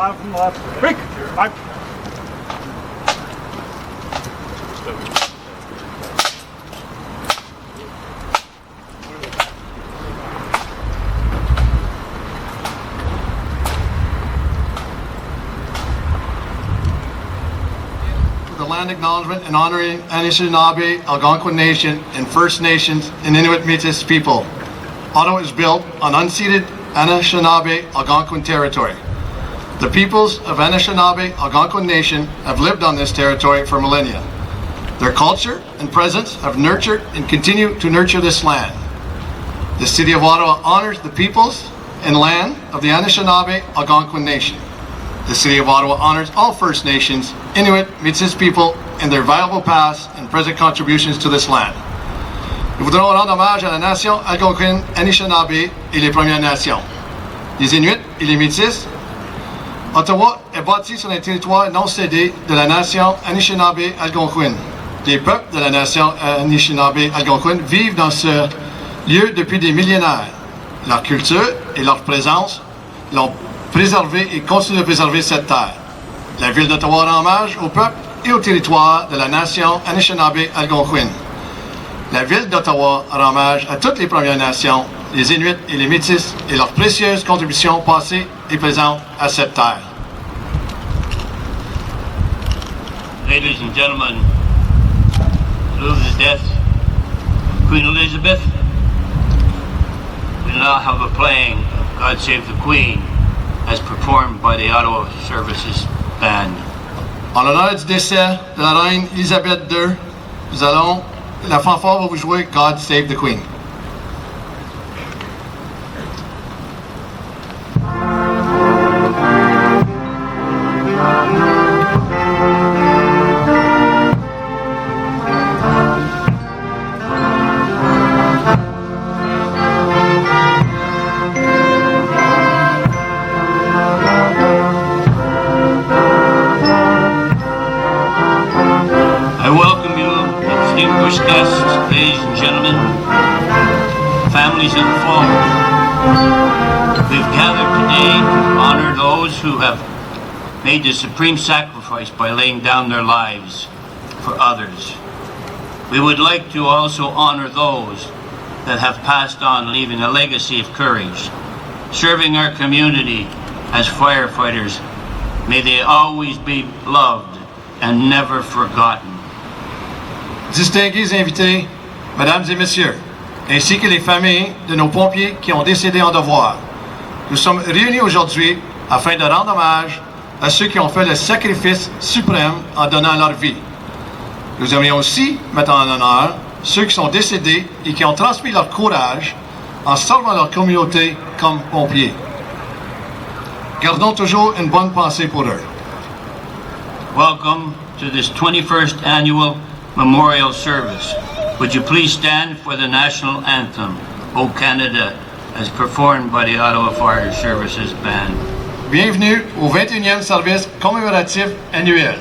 5 from the left. Break! 5. The land acknowledgement and honoring Anishinaabe, Algonquin Nation, and First Nations and Inuit Métis people. Ottawa is built on unceded Anishinaabe, Algonquin territory. The peoples of Anishinaabe, Algonquin Nation have lived on this territory for millennia. Their culture and presence have nurtured and continue to nurture this land. The City of Ottawa honors the peoples and land of the Anishinaabe, Algonquin Nation. The City of Ottawa honors all First Nations, Inuit, Métis people, and their valuable past and present contributions to this land. Nous voudrons rendre hommage à la nation algonquine, Anishinaabe et les Premières Nations. Les Inuits et les Métis. Ottawa est bâti sur un territoire non cédé de la nation Anishinaabe algonquine. Les peuples de la nation Anishinaabe algonquine vivent dans ce lieu depuis des millénaires. Leur culture et leur présence l'ont préservé et continue de préserver cette terre. La ville d'Ottawa rend hommage au peuple et au territoire de la nation Anishinaabe algonquine. La ville d'Ottawa rend hommage à toutes les Premières Nations, les Inuits et les Métis et leurs précieuses contributions passées et présentes à cette terre. Ladies and gentlemen, through the death of Queen Elizabeth, we now have a playing of God Save the Queen as performed by the Ottawa Services Band. En l'honneur du décès de la reine Elisabeth II, la fanfare va vous jouer God Save the Queen. Guests, ladies and gentlemen, families of the fallen. We've gathered today to honor those who have made the supreme sacrifice by laying down their lives for others. We would like to also honor those that have passed on, leaving a legacy of courage, serving our community as firefighters. May they always be loved and never forgotten. Distingués invités, mesdames et messieurs, ainsi que les familles de nos pompiers qui ont décédé en devoir, nous sommes réunis aujourd'hui afin de rendre hommage à ceux qui ont fait le sacrifice suprême en donnant leur vie. Nous aimerions aussi mettre en honneur ceux qui sont décédés et qui ont transmis leur courage en servant leur communauté comme pompiers. Gardons toujours une bonne pensée pour eux. Welcome to this 21st annual memorial service. Would you please stand for the national anthem, O Canada, as performed by the Ottawa Fire Services Band. Bienvenue au 21e service commémoratif annuel.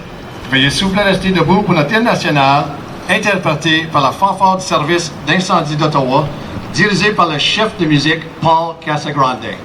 Veuillez s'il vous plaît rester debout pour notre hymne national, interprété par la fanfare du service d'incendie d'Ottawa, dirigée par le chef de musique Paul Casagrande.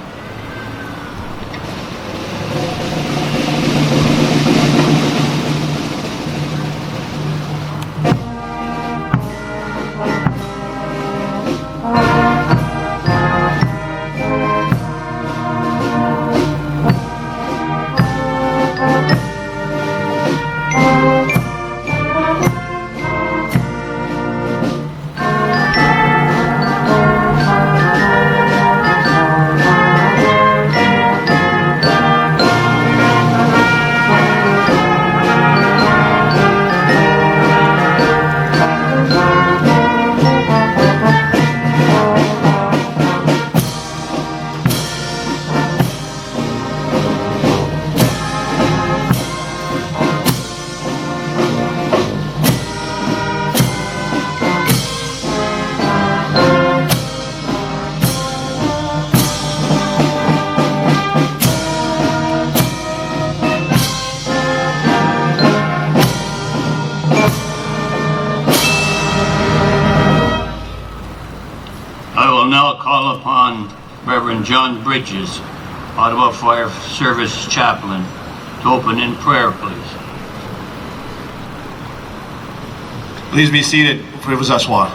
I will now call upon Reverend John Bridges Ottawa Fire Service Chaplain, to open in prayer, please. Please be seated for vous asseoir.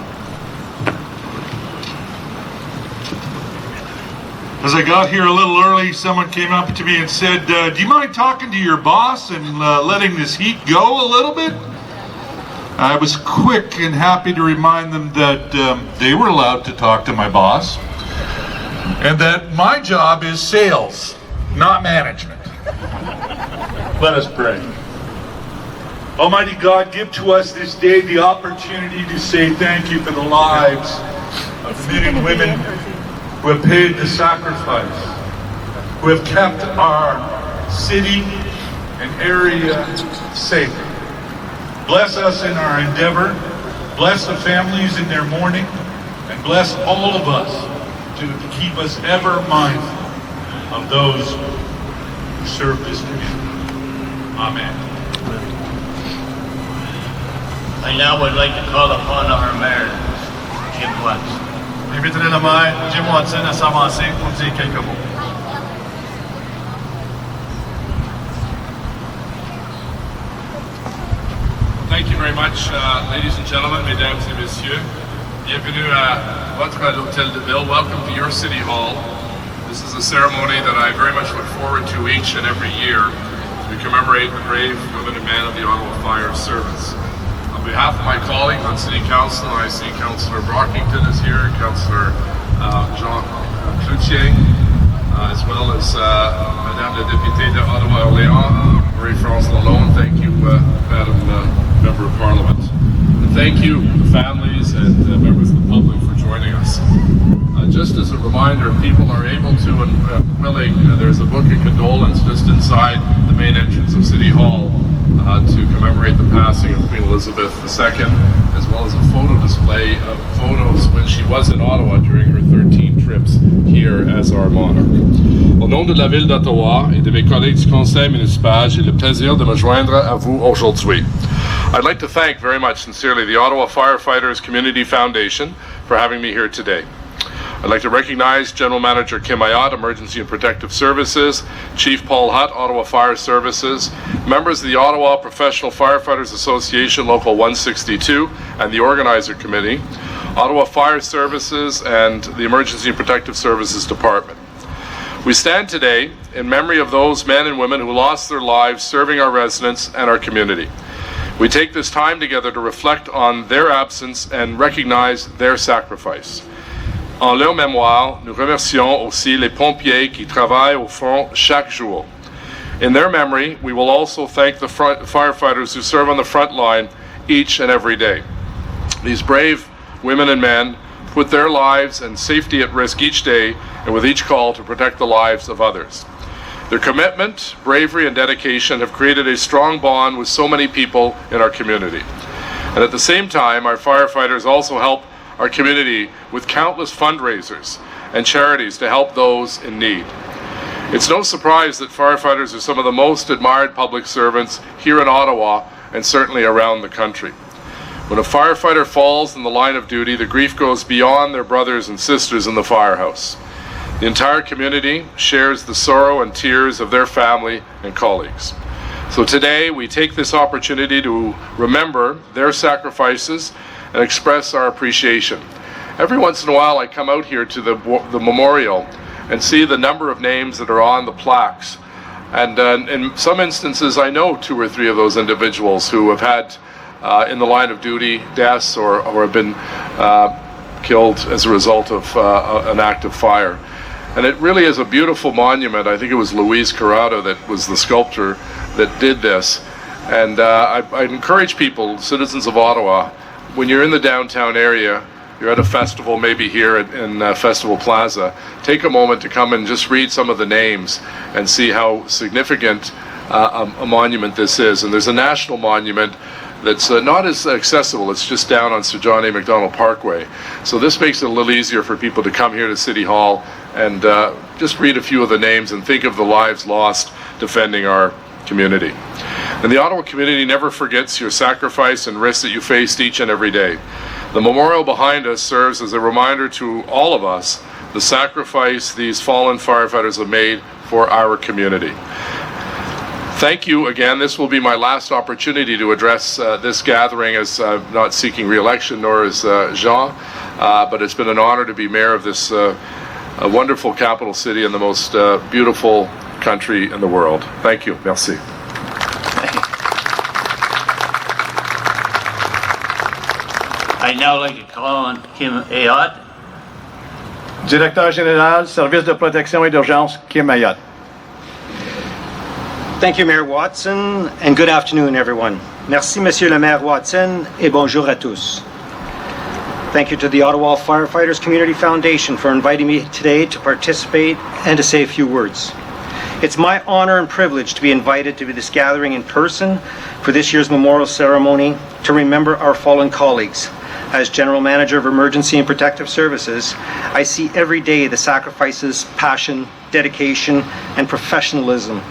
As I got here a little early, someone came up to me and said, do you mind talking to your boss and letting this heat go a little bit? I was quick and happy to remind them that they were allowed to talk to my boss and that my job is sales, not management. Let us pray. Almighty God, give to us this day the opportunity to say thank you for the lives of men and women who have paid the sacrifice, who have kept our city and area safe. Bless us in our endeavor, bless the families in their mourning, and bless all of us to keep us ever mindful of those who serve this community. Amen. I now would like to call upon our mayor, Jim Watson. J'inviterai le maire Jim Watson à s'avancer pour dire quelques mots. Thank you very much, ladies and gentlemen, mesdames et messieurs. Bienvenue à votre l'Hôtel de Ville. Welcome to your City Hall. This is a ceremony that I very much look forward to each and every year to commemorate the brave women and men of the Ottawa Fire Service. On behalf of my colleagues on City Council, I see Councillor Brockington is here, Councillor Jean Cloutier, as well as Madame la Députée de Ottawa-Orléans, Marie-France Lalonde. Thank you, Madam Member of Parliament. And thank you, the families and members of the public, for joining us. Just as a reminder, people are able to and willing, there's a book of condolence just inside the main entrance of City Hall to commemorate the passing of Queen Elizabeth II, as well as a photo display of photos when she was in Ottawa during her 13 trips here as our monarch. Au nom de la ville d'Ottawa et de mes collègues du conseil municipal, j'ai le plaisir de me joindre à vous aujourd'hui. I'd like to thank very much sincerely the Ottawa Firefighters Community Foundation for having me here today. I'd like to recognize General Manager Kim Ayotte, Emergency and Protective Services, Chief Paul Hutt, Ottawa Fire Services, members of the Ottawa Professional Firefighters Association Local 162 and the Organizer Committee, Ottawa Fire Services and the Emergency and Protective Services Department. We stand today in memory of those men and women who lost their lives serving our residents and our community. We take this time together to reflect on their absence and recognize their sacrifice. En leur mémoire, nous remercions aussi les pompiers qui travaillent au front chaque jour. In their memory, we will also thank the firefighters who serve on the front line each and every day. These brave women and men put their lives and safety at risk each day and with each call to protect the lives of others. Their commitment, bravery, and dedication have created a strong bond with so many people in our community. And at the same time, our firefighters also help our community with countless fundraisers and charities to help those in need. It's no surprise that firefighters are some of the most admired public servants here in Ottawa and certainly around the country. When a firefighter falls in the line of duty, the grief goes beyond their brothers and sisters in the firehouse. The entire community shares the sorrow and tears of their family and colleagues. So today we take this opportunity to remember their sacrifices and express our appreciation. Every once in a while I come out here to the memorial and see the number of names that are on the plaques. And in some instances I know 2 or 3 of those individuals who have had in the line of duty deaths or have been killed as a result of an act of fire. And it really is a beautiful monument. I think it was Louise Corrado that was the sculptor that did this. And I'd encourage people, citizens of Ottawa, when you're in the downtown area, you're at a festival, maybe here in Festival Plaza, take a moment to come and just read some of the names and see how significant a monument this is. And there's a national monument that's not as accessible. It's just down on Sir John A. Macdonald Parkway. So this makes it a little easier for people to come here to City Hall and just read a few of the names and think of the lives lost defending our community. And the Ottawa community never forgets your sacrifice and risk that you faced each and every day. The memorial behind us serves as a reminder to all of us the sacrifice these fallen firefighters have made for our community. Thank you again. This will be my last opportunity to address this gathering, as I'm not seeking re-election, nor is Jean, but it's been an honor to be mayor of this wonderful capital city and the most beautiful country in the world. Thank you. Merci. I'd now like to call on Kim Ayotte. Directeur général, service de protection et d'urgence, Kim Ayotte. Thank you, Mayor Watson, and good afternoon, everyone. Merci, Monsieur le Maire Watson, et bonjour à tous. Thank you to the Ottawa Firefighters Community Foundation for inviting me today to participate and to say a few words. It's my honor and privilege to be invited to this gathering in person for this year's memorial ceremony to remember our fallen colleagues. As General Manager of Emergency and Protective Services, I see every day the sacrifices, passion, dedication, and professionalism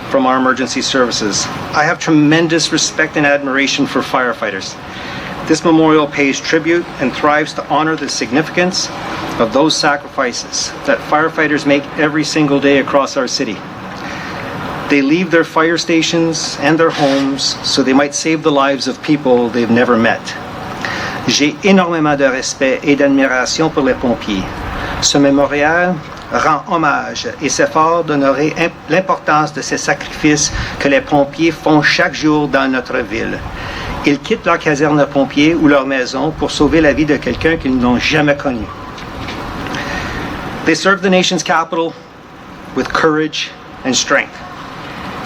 from our emergency services. I have tremendous respect and admiration for firefighters. This memorial pays tribute and thrives to honor the significance of those sacrifices that firefighters make every single day across our city. They leave their fire stations and their homes so they might save the lives of people they've never met. J'ai énormément de respect et d'admiration pour les pompiers. Ce mémorial rend hommage et s'efforce d'honorer l'importance de ces sacrifices que les pompiers font chaque jour dans notre ville. Ils quittent leur caserne de pompiers ou leur maison pour sauver la vie de quelqu'un qu'ils n'ont jamais connu. They serve the nation's capital with courage and strength.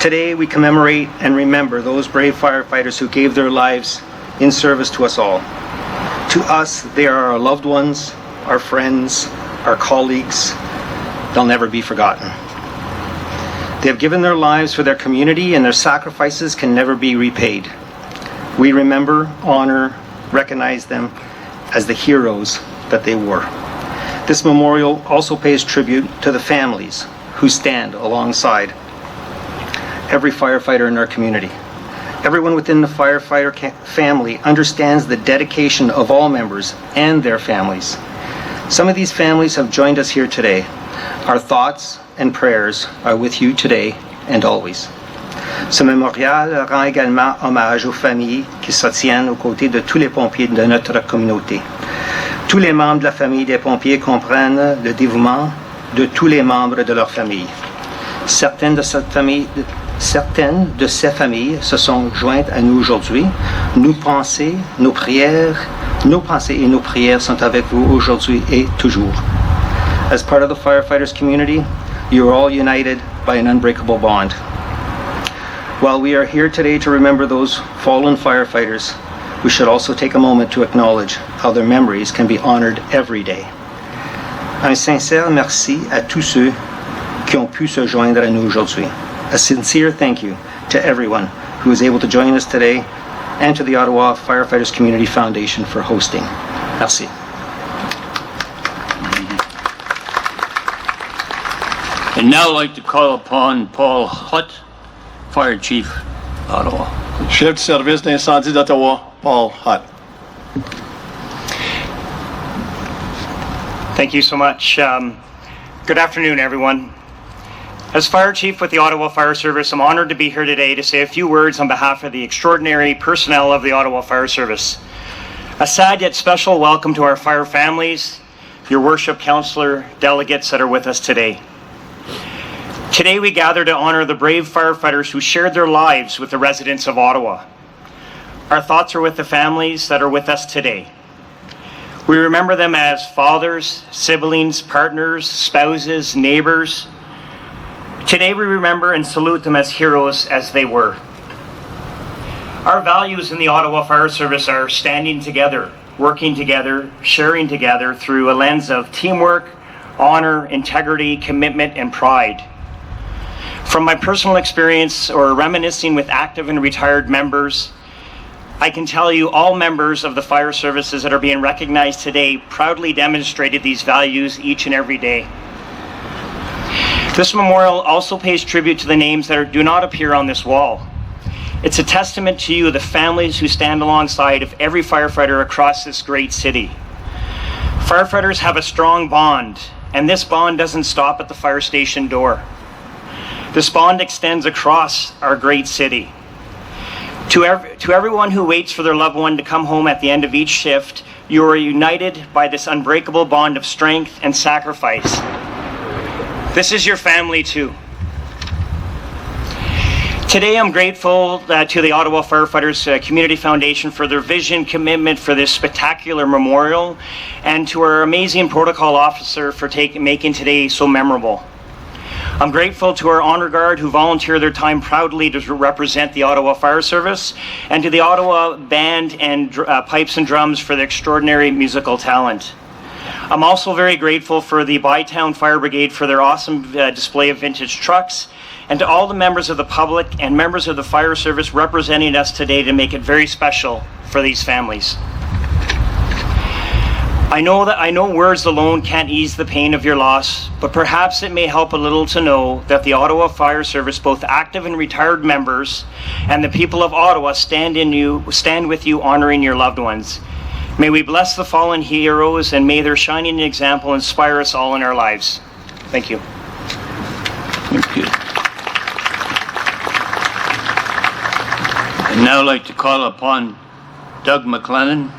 Today we commemorate and remember those brave firefighters who gave their lives in service to us all. To us, they are our loved ones, our friends, our colleagues. They'll never be forgotten. They have given their lives for their community, and their sacrifices can never be repaid. We remember, honor, recognize them as the heroes that they were. This memorial also pays tribute to the families who stand alongside every firefighter in our community. Everyone within the firefighter family understands the dedication of all members and their families. Some of these families have joined us here today. Our thoughts and prayers are with you today and always. Ce mémorial rend également hommage aux familles qui se tiennent aux côtés de tous les pompiers de notre communauté. Tous les membres de la famille des pompiers comprennent le dévouement de tous les membres de leur famille. Certaines de ces familles se sont jointes à nous aujourd'hui. Nos pensées et nos prières sont avec vous aujourd'hui et toujours. As part of the firefighters community, you are all united by an unbreakable bond. While we are here today to remember those fallen firefighters, we should also take a moment to acknowledge how their memories can be honored every day. Un sincère merci à tous ceux qui ont pu se joindre à nous aujourd'hui. A sincere thank you to everyone who was able to join us today and to the Ottawa Firefighters Community Foundation for hosting. Merci. I'd now like to call upon Paul Hutt, Fire Chief, Ottawa. Chef du service d'incendie d'Ottawa, Paul Hutt. Thank you so much. Good afternoon, everyone. As Fire Chief with the Ottawa Fire Service, I'm honored to be here today to say a few words on behalf of the extraordinary personnel of the Ottawa Fire Service. A sad yet special welcome to our fire families, your worship, councillor, delegates that are with us today. Today we gather to honor the brave firefighters who shared their lives with the residents of Ottawa. Our thoughts are with the families that are with us today. We remember them as fathers, siblings, partners, spouses, neighbors. Today we remember and salute them as heroes as they were. Our values in the Ottawa Fire Service are standing together, working together, sharing together through a lens of teamwork, honor, integrity, commitment, and pride. From my personal experience or reminiscing with active and retired members, I can tell you all members of the fire services that are being recognized today proudly demonstrated these values each and every day. This memorial also pays tribute to the names that do not appear on this wall. It's a testament to you, the families who stand alongside of every firefighter across this great city. Firefighters have a strong bond, and this bond doesn't stop at the fire station door. This bond extends across our great city. To everyone who waits for their loved one to come home at the end of each shift, you are united by this unbreakable bond of strength and sacrifice. This is your family too. Today I'm grateful to the Ottawa Firefighters Community Foundation for their vision, commitment for this spectacular memorial, and to our amazing protocol officer for making today so memorable. I'm grateful to our Honor Guard who volunteer their time proudly to represent the Ottawa Fire Service, and to the Ottawa Band and Pipes and Drums for their extraordinary musical talent. I'm also very grateful for the Bytown Fire Brigade for their awesome display of vintage trucks, and to all the members of the public and members of the Fire Service representing us today to make it very special for these families. I know words alone can't ease the pain of your loss, but perhaps it may help a little to know that the Ottawa Fire Service, both active and retired members, and the people of Ottawa stand with you honoring your loved ones. May we bless the fallen heroes, and may their shining example inspire us all in our lives. Thank you. Thank you. I'd now like to call upon Doug McLennan,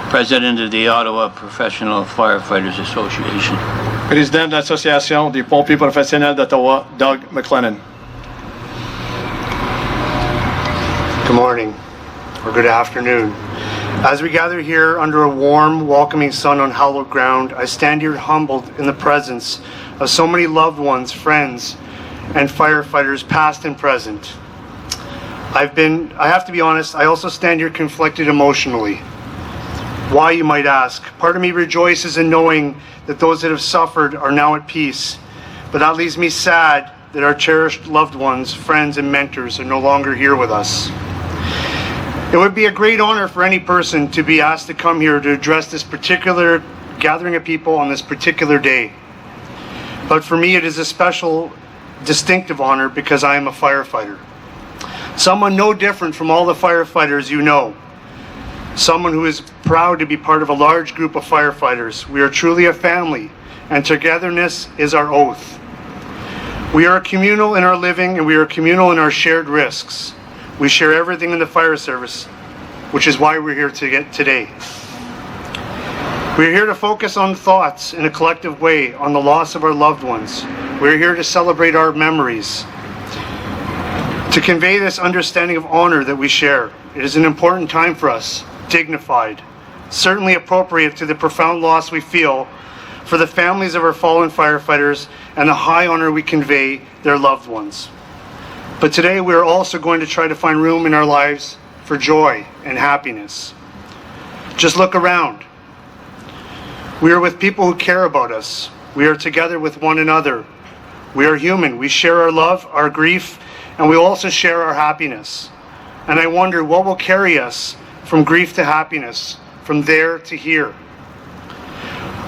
President of the Ottawa Professional Firefighters Association. Président de l'Association des pompiers professionnels d'Ottawa, Doug McLennan. Good morning, or good afternoon. As we gather here under a warm, welcoming sun on hallowed ground, I stand here humbled in the presence of so many loved ones, friends, and firefighters past and present. I have to be honest, I also stand here conflicted emotionally. Why, you might ask? Part of me rejoices in knowing that those that have suffered are now at peace, but that leaves me sad that our cherished loved ones, friends, and mentors are no longer here with us. It would be a great honor for any person to be asked to come here to address this particular gathering of people on this particular day. But for me, it is a special, distinctive honor because I am a firefighter. Someone no different from all the firefighters you know. Someone who is proud to be part of a large group of firefighters. We are truly a family, and togetherness is our oath. We are communal in our living, and we are communal in our shared risks. We share everything in the fire service, which is why we're here today. We're here to focus on thoughts in a collective way on the loss of our loved ones. We're here to celebrate our memories, to convey this understanding of honor that we share. It is an important time for us, dignified, certainly appropriate to the profound loss we feel for the families of our fallen firefighters and the high honor we convey their loved ones. But today we are also going to try to find room in our lives for joy and happiness. Just look around. We are with people who care about us. We are together with one another. We are human. We share our love, our grief, and we also share our happiness. And I wonder what will carry us from grief to happiness, from there to here.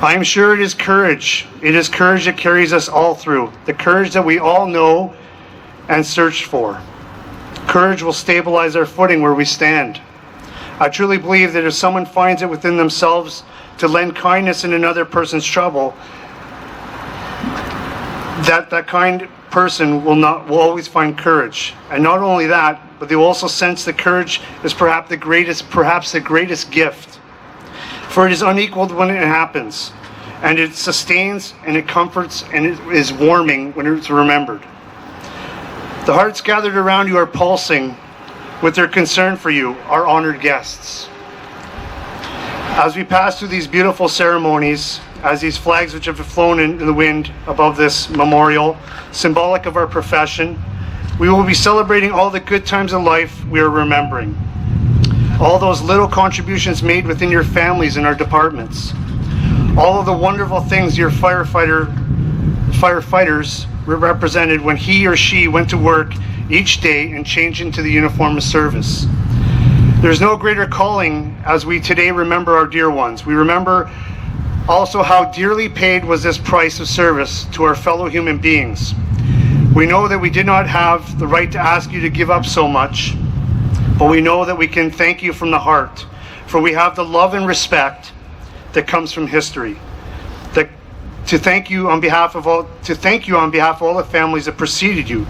I am sure it is courage. It is courage that carries us all through, the courage that we all know and search for. Courage will stabilize our footing where we stand. I truly believe that if someone finds it within themselves to lend kindness in another person's trouble, that kind person will always find courage. And not only that, but they will also sense that courage is perhaps the greatest gift. For it is unequaled when it happens, and it sustains and it comforts and it is warming when it's remembered. The hearts gathered around you are pulsing with their concern for you, our honored guests. As we pass through these beautiful ceremonies, as these flags which have flown in the wind above this memorial, symbolic of our profession, we will be celebrating all the good times in life we are remembering. All those little contributions made within your families and our departments. All of the wonderful things your firefighters represented when he or she went to work each day and changed into the uniform of service. There's no greater calling as we today remember our dear ones. We remember also how dearly paid was this price of service to our fellow human beings. We know that we did not have the right to ask you to give up so much, but we know that we can thank you from the heart, for we have the love and respect that comes from history, to thank you on behalf of all the families that preceded you,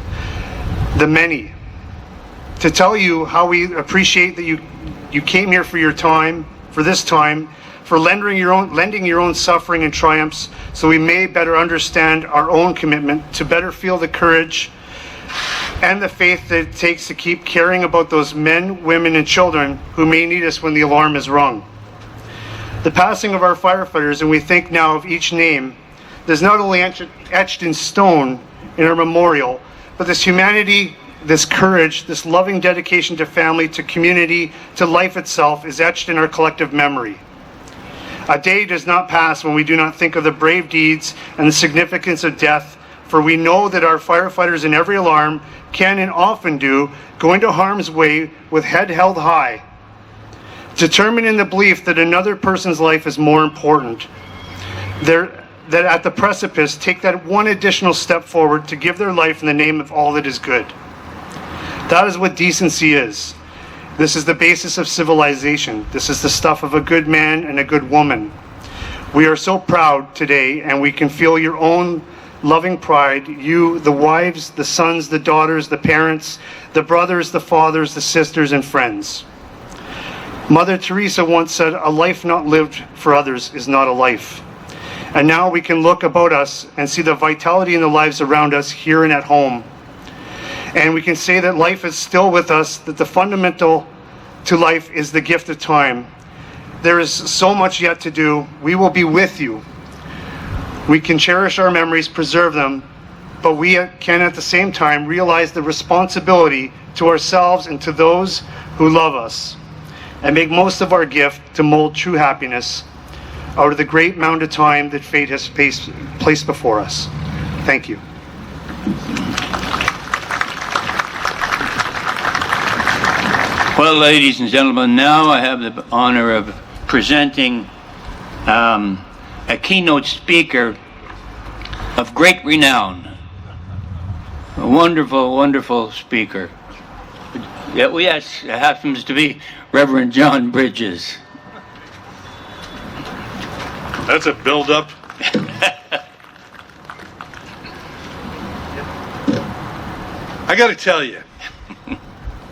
the many, to tell you how we appreciate that you came here for this time, for lending your own suffering and triumphs, so we may better understand our own commitment, to better feel the courage and the faith that it takes to keep caring about those men, women, and children who may need us when the alarm is rung. The passing of our firefighters, and we think now of each name, is not only etched in stone in our memorial, but this humanity, this courage, this loving dedication to family, to community, to life itself is etched in our collective memory. A day does not pass when we do not think of the brave deeds and the significance of death, for we know that our firefighters in every alarm can and often do go into harm's way with head held high, determined in the belief that another person's life is more important. That at the precipice take that one additional step forward to give their life in the name of all that is good. That is what decency is. This is the basis of civilization. This is the stuff of a good man and a good woman. We are so proud today, and we can feel your own loving pride, you, the wives, the sons, the daughters, the parents, the brothers, the fathers, the sisters, and friends. Mother Teresa once said, "A life not lived for others is not a life." And now we can look about us and see the vitality in the lives around us here and at home. And we can say that life is still with us, that the fundamental to life is the gift of time. There is so much yet to do. We will be with you. We can cherish our memories, preserve them, but we can at the same time realize the responsibility to ourselves and to those who love us, and make most of our gift to mold true happiness out of the great mound of time that fate has placed before us. Thank you. Well, ladies and gentlemen, now I have the honor of presenting a keynote speaker of great renown. A wonderful, wonderful speaker. Yes, it happens to be Reverend John Bridges. That's a build-up. I got to tell you,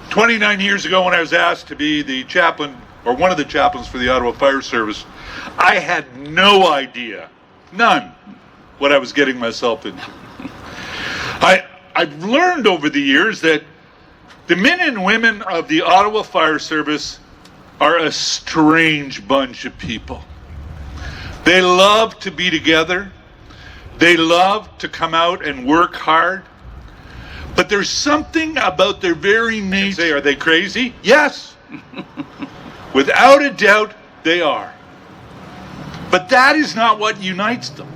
29 years ago when I was asked to be the chaplain, or one of the chaplains for the Ottawa Fire Service, I had no idea, none, what I was getting myself into. I've learned over the years that the men and women of the Ottawa Fire Service are a strange bunch of people. They love to be together. They love to come out and work hard. But there's something about their very nature. Are they crazy? Yes. Without a doubt, they are. But that is not what unites them.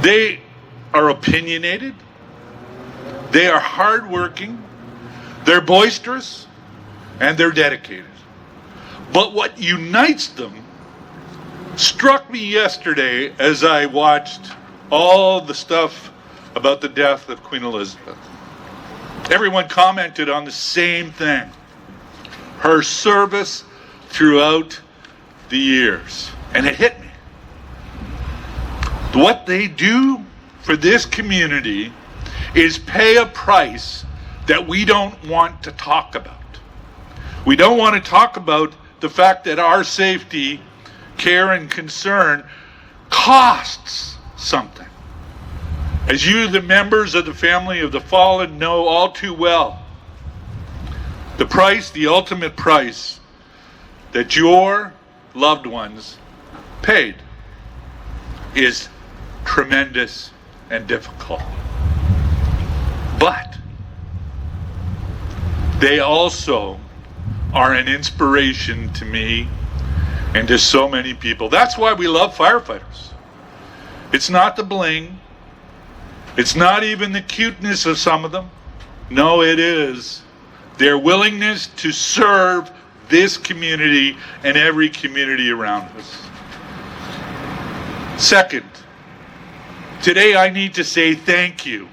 They are opinionated. They are hardworking. They're boisterous. And they're dedicated. But what unites them struck me yesterday as I watched all the stuff about the death of Queen Elizabeth. Everyone commented on the same thing. Her service throughout the years. And it hit me. What they do for this community is pay a price that we don't want to talk about. We don't want to talk about the fact that our safety, care, and concern costs something. As you, the members of the family of the fallen, know all too well, the price, the ultimate price that your loved ones paid is tremendous and difficult. But they also are an inspiration to me and to so many people. That's why we love firefighters. It's not the bling. It's not even the cuteness of some of them. No, it is their willingness to serve this community and every community around us. Second, today I need to say thank you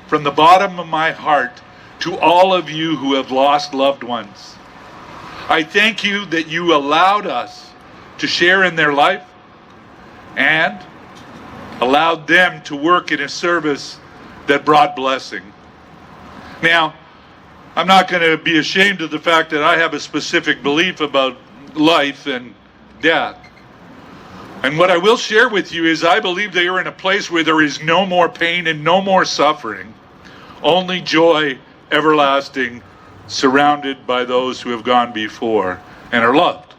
from the bottom of my heart to all of you who have lost loved ones. I thank you that you allowed us to share in their life, and allowed them to work in a service that brought blessing. Now, I'm not going to be ashamed of the fact that I have a specific belief about life and death. And what I will share with you is I believe they are in a place where there is no more pain and no more suffering, only joy everlasting, surrounded by those who have gone before and are loved.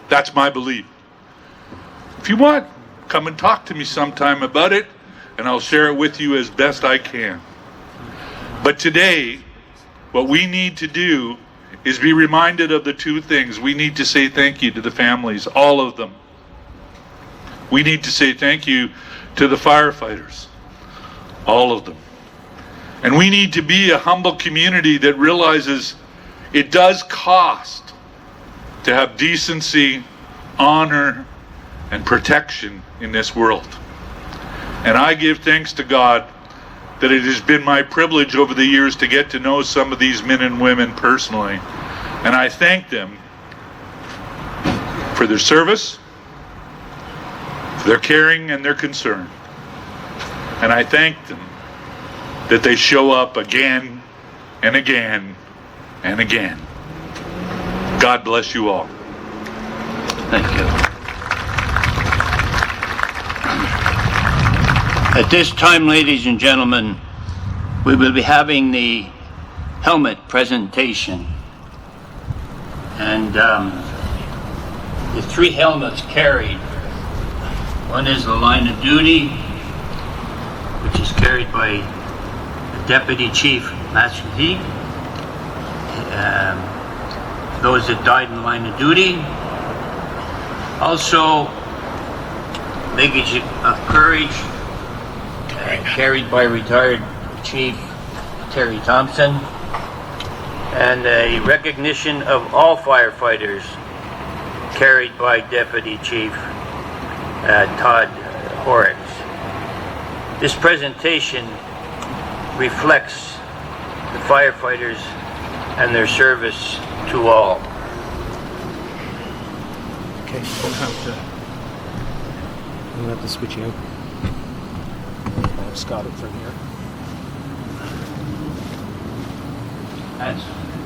That's my belief. If you want, come and talk to me sometime about it, and I'll share it with you as best I can. But today, what we need to do is be reminded of the two things. We need to say thank you to the families, all of them. We need to say thank you to the firefighters, all of them. And we need to be a humble community that realizes it does cost to have decency, honor, and protection in this world. And I give thanks to God that it has been my privilege over the years to get to know some of these men and women personally. And I thank them for their service, for their caring and their concern. And I thank them that they show up again and again and again. God bless you all. Thank you. At this time, ladies and gentlemen, we will be having the helmet presentation. And the three helmets carried. One is the line of duty, which is carried by the Deputy Chief Master Heat. Those that died in the line of duty. Also, Legacy of Courage, carried by retired Chief Terry Thompson. And a recognition of all firefighters, carried by Deputy Chief Todd Horrocks. This presentation reflects the firefighters and their service to all. Okay, we'll have to switch you out. I'll have Scott it from here.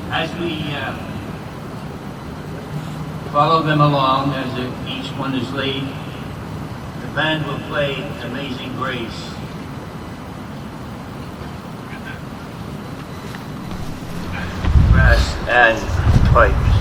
As we follow them along, as each one is laid, the band will play Amazing Grace. Brass and pipes.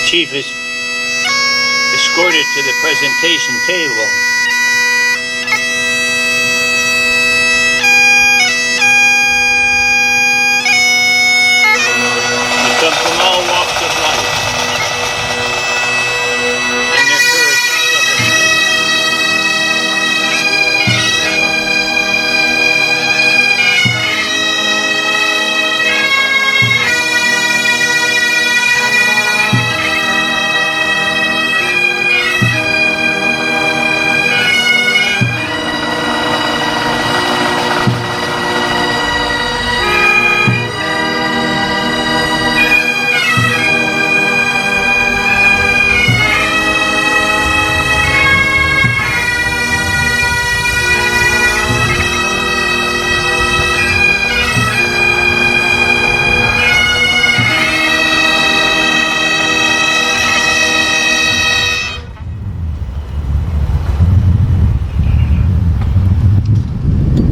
Chief is escorted to the presentation table. We come from all walks of life, and their courage and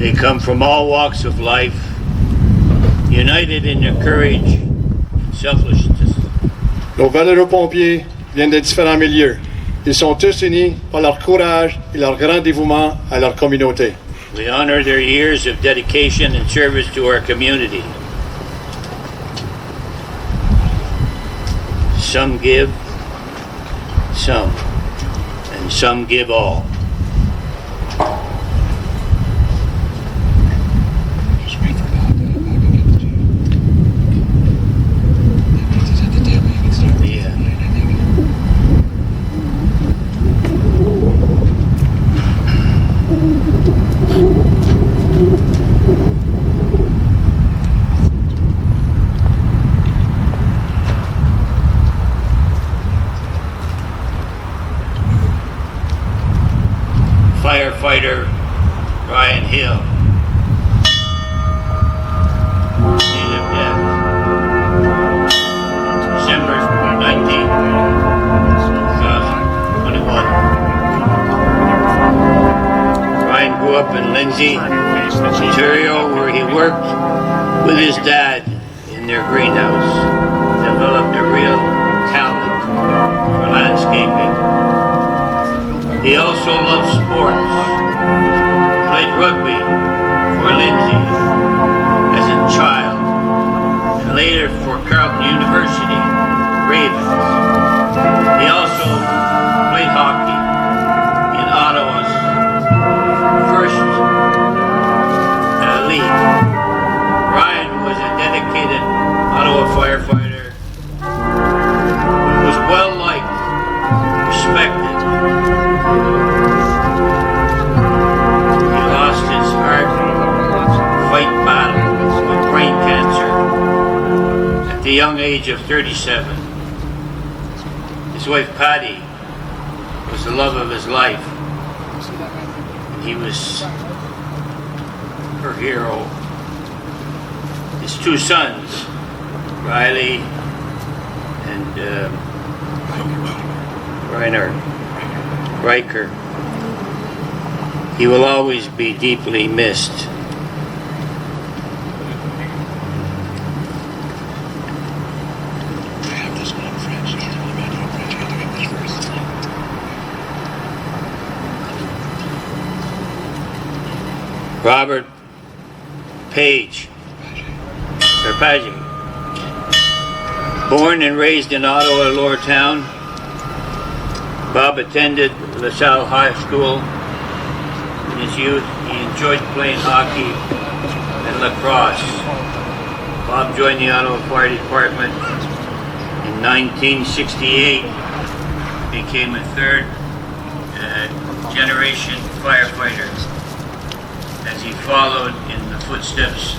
They come from all walks of life, united in their courage and selflessness Nos valeureux pompiers viennent de différents milieux. Ils sont tous unis par leur courage et leur grand dévouement à leur communauté. We honor their years of dedication and service to our community. Some give, and some give all. Firefighter Ryan Hill. Date of death, December 19, 2021. Ryan grew up in Lindsay, Ontario, where he worked with his dad in their greenhouse. Developed a real talent for landscaping. He also loved sports. Played rugby for Lindsay as a child, and later for Carleton University Ravens. He also played hockey in Ottawa's first league. Ryan was a dedicated Ottawa firefighter who was well liked, respected. He lost his heart fight battle with brain cancer at the young age of 37. His wife Patty was the love of his life. He was her hero. His two sons, Riley and Riker. He will always be deeply missed. Robert Page. Born and raised in Ottawa, Lower Town, Bob attended LaSalle High School. In his youth, he enjoyed playing hockey and lacrosse. Bob joined the Ottawa Fire Department in 1968, became a third generation firefighter as he followed in the footsteps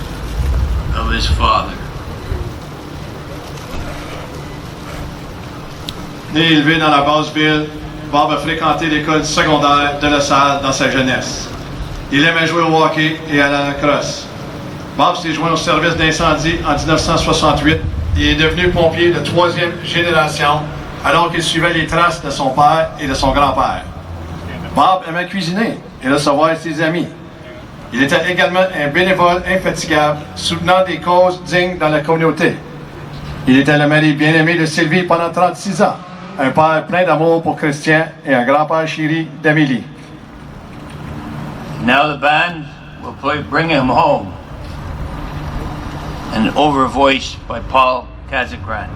of his father. Né et élevé dans la basse ville, Bob a fréquenté l'école secondaire de LaSalle dans sa jeunesse. Il aimait jouer au hockey et à la lacrosse. Bob s'est joint au service d'incendie en 1968 et est devenu pompier de 3e génération alors qu'il suivait les traces de son père et de son grand-père. Bob aimait cuisiner et recevoir ses amis. Il était également un bénévole infatigable, soutenant des causes dignes dans la communauté. Il était le mari bien-aimé de Sylvie pendant 36 ans, un père plein d'amour pour Christian et un grand-père chéri d'Amélie. Now the band will play Bring Him Home, an overvoiced by Paul Kazakran.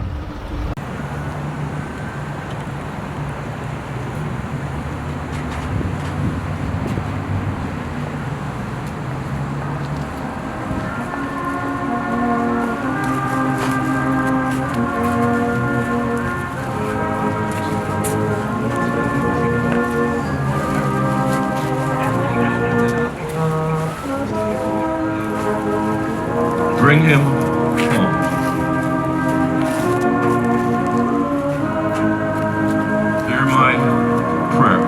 Bring him home. Hear my prayer.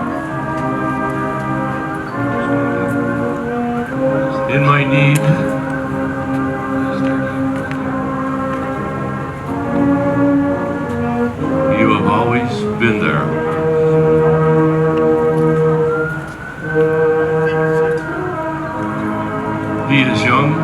In my need, you have always been there. He is young.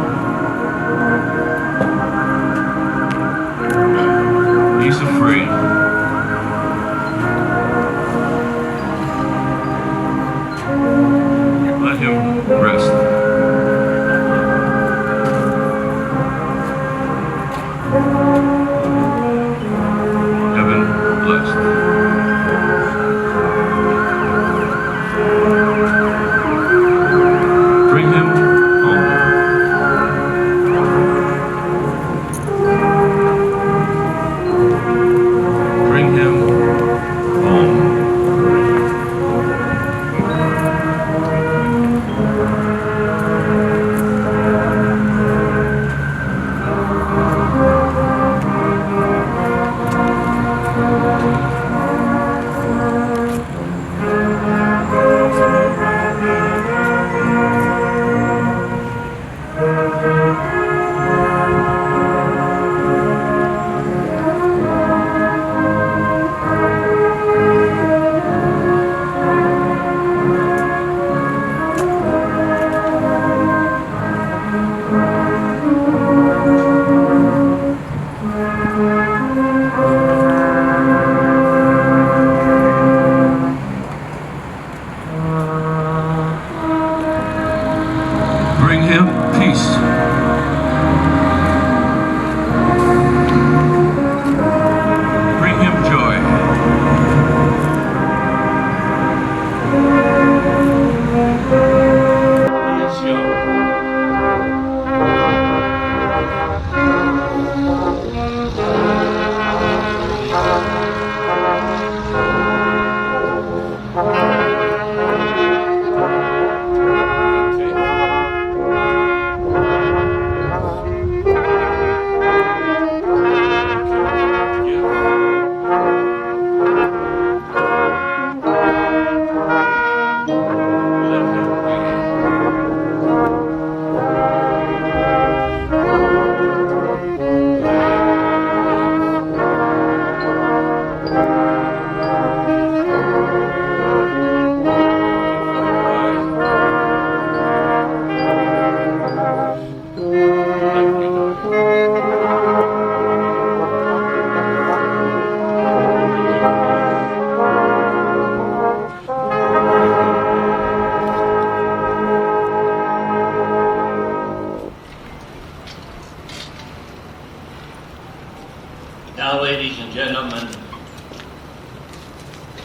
Now, ladies and gentlemen,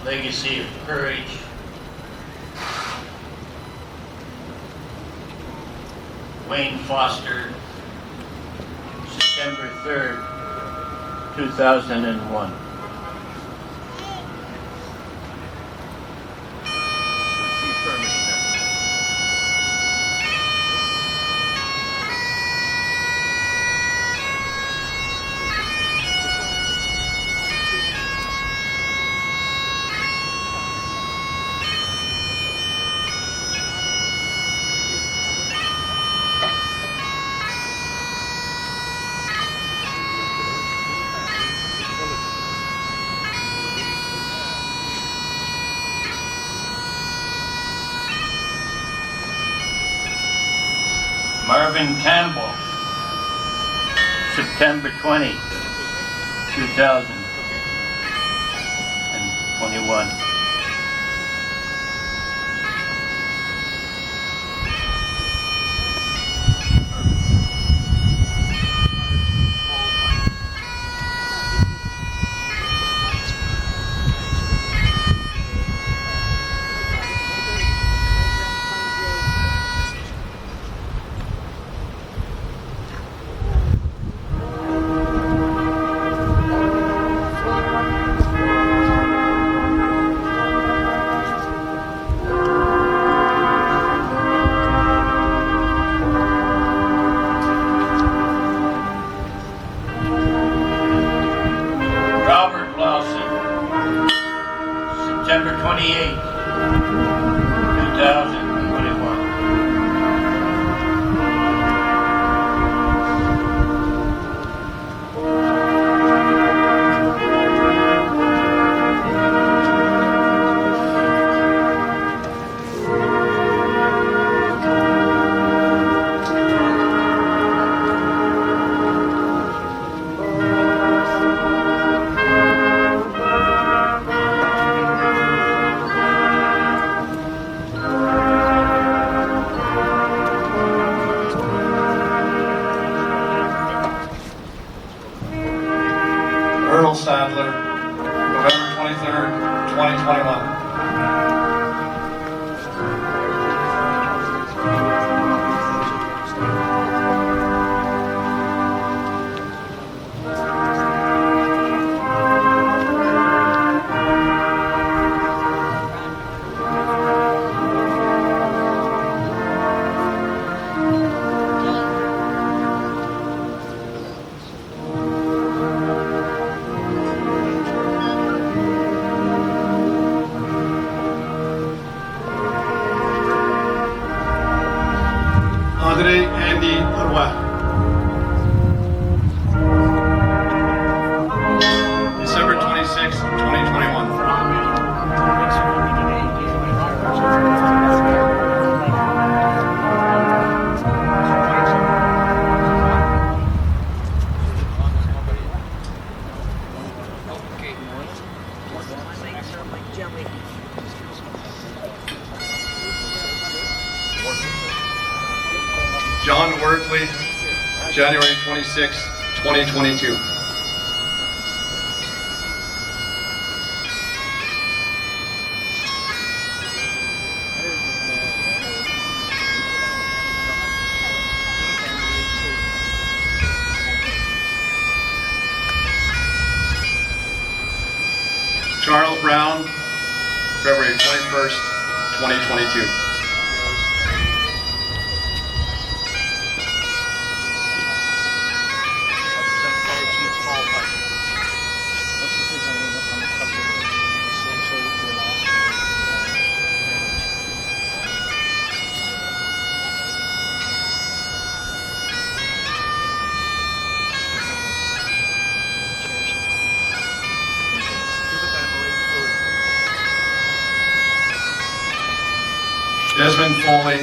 legacy of courage. Wayne Foster, September 3rd, 2001. Marvin Campbell, September 20, 2021. September 28, 2021. Sadler, November 23rd, 2021. Andy Arwa. December 26, 2021. John Wortley, January 26, 2022. Charles Brown, February 21st, 2022. Desmond Foley,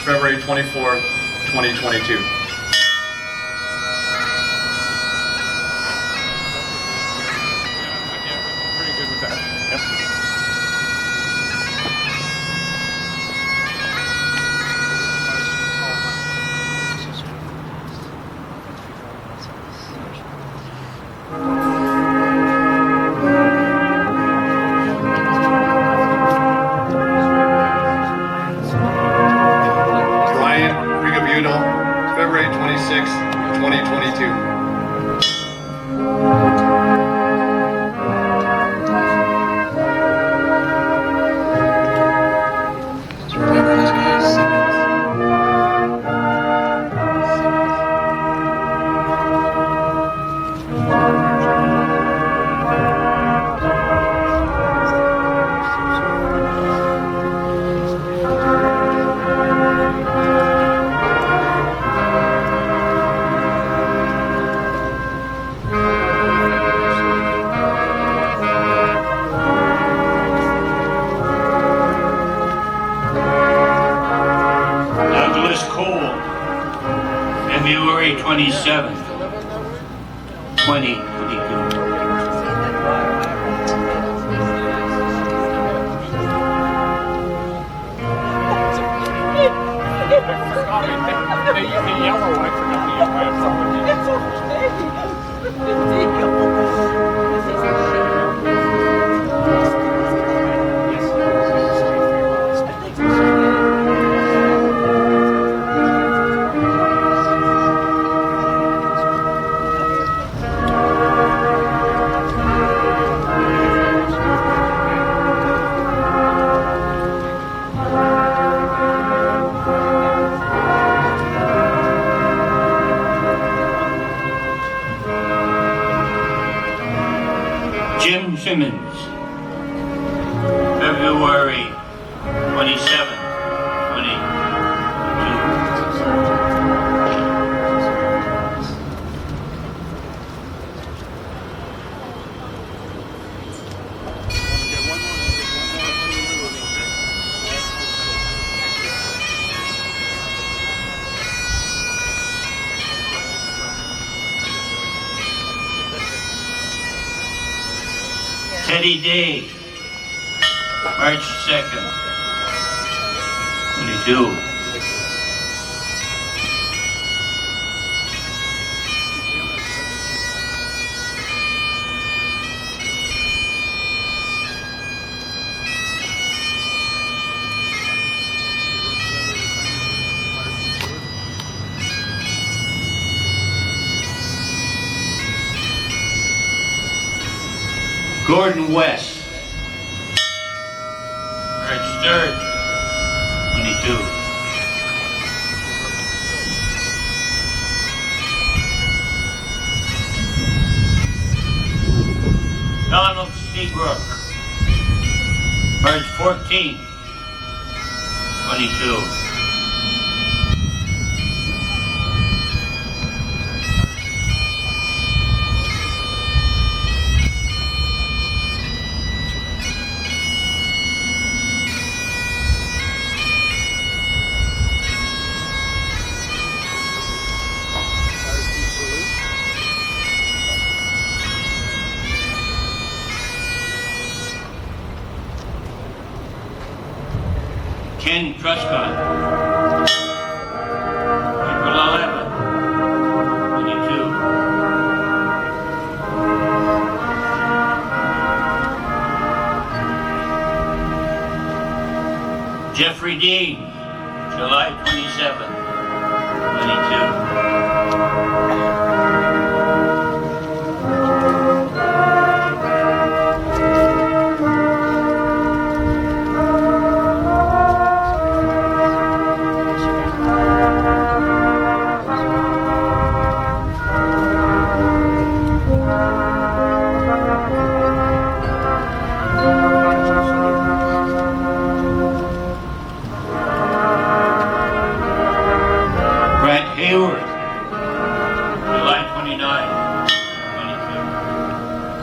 February 24th, 2022. Pretty good with that. Yep. February 27th, 2022. The yellow, I forgot the yellow. It's okay. Jim Simmons, February 27th, 2022. Teddy Day, March 2nd, 22. Gordon West, March 3rd, 22. Donald Seabrook, March 14th, 22. Ken Truscott, April 11th, 22. Jeffrey Dean, July 27th, 22. Hayward, July 29th, 22.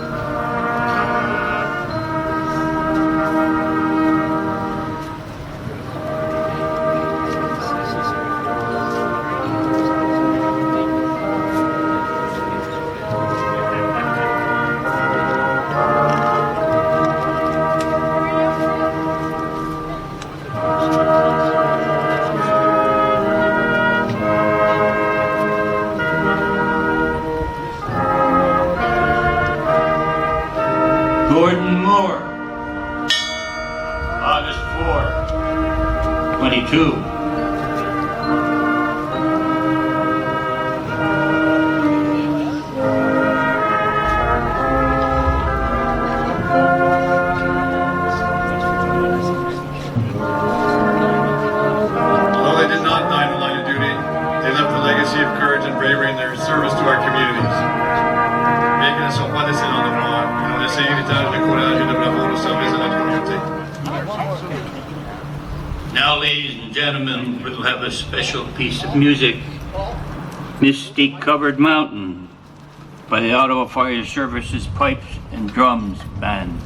Gordon Moore, August 4, 22. ladies and gentlemen, we'll have a special piece of music, Misty Covered Mountain, by the Ottawa Fire Services Pipes and Drums Band.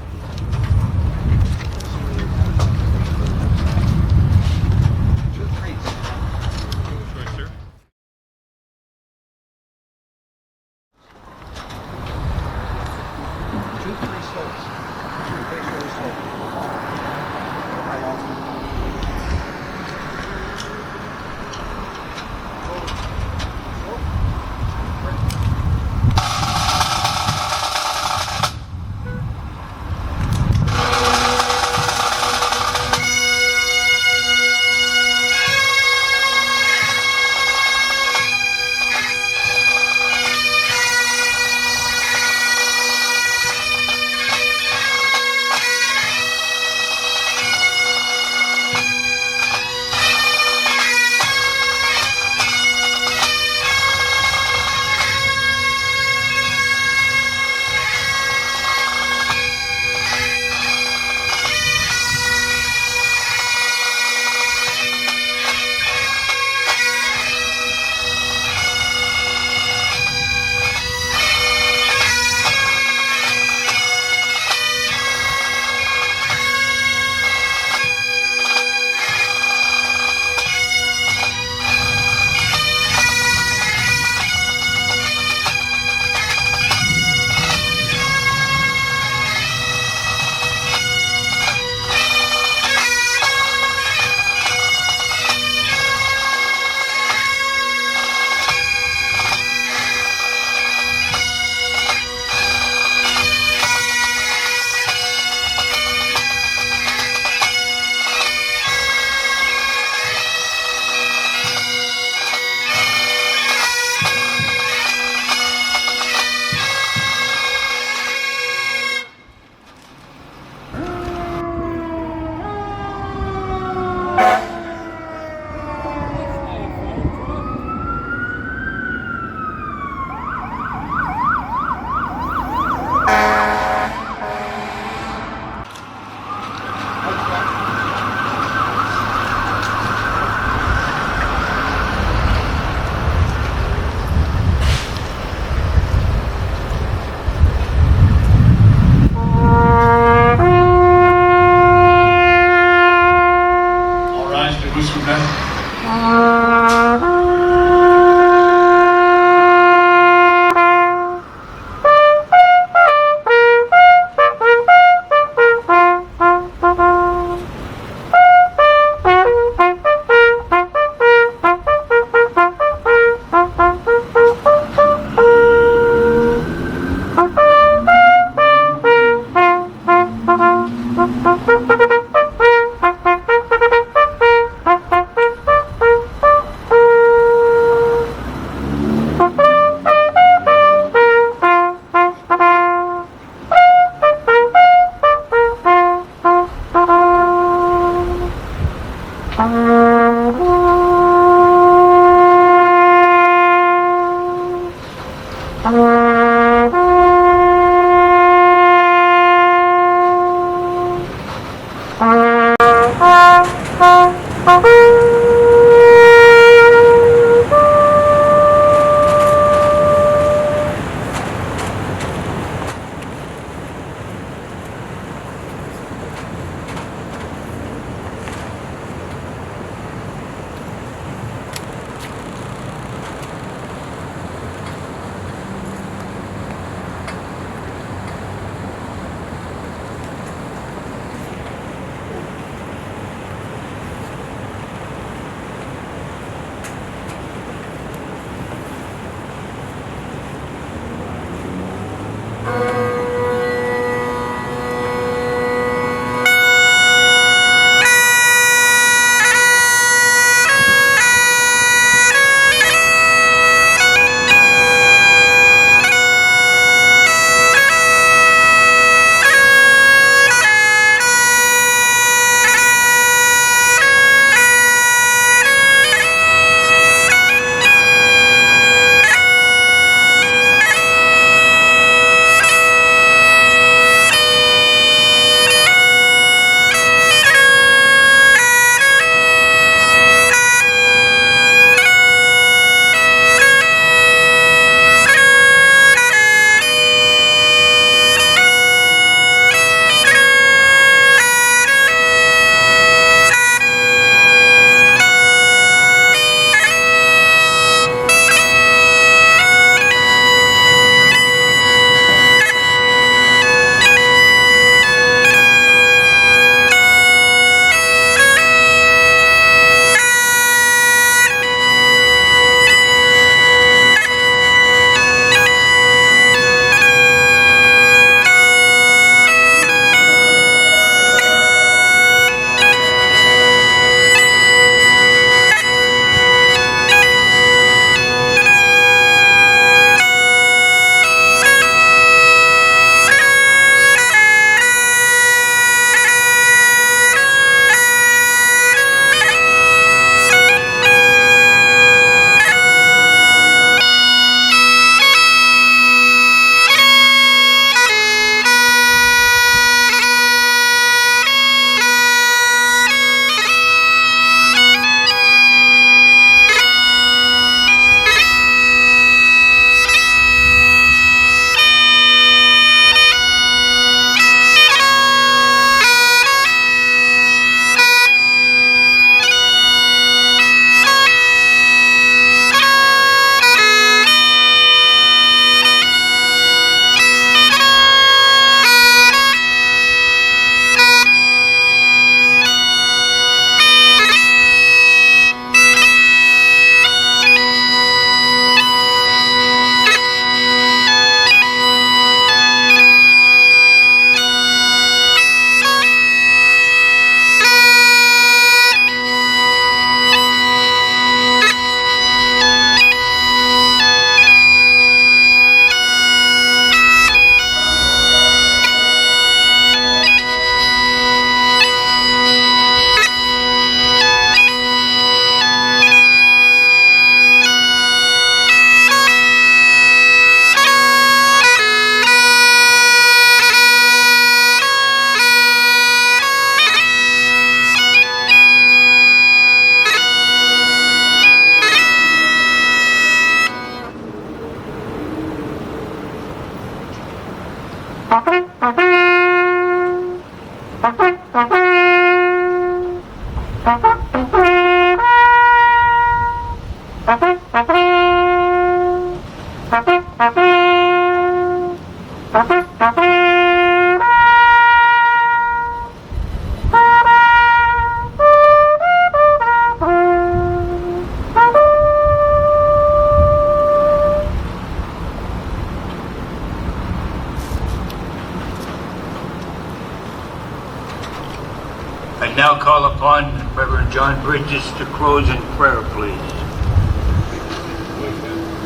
I now call upon Reverend John Bridges to close in prayer, please.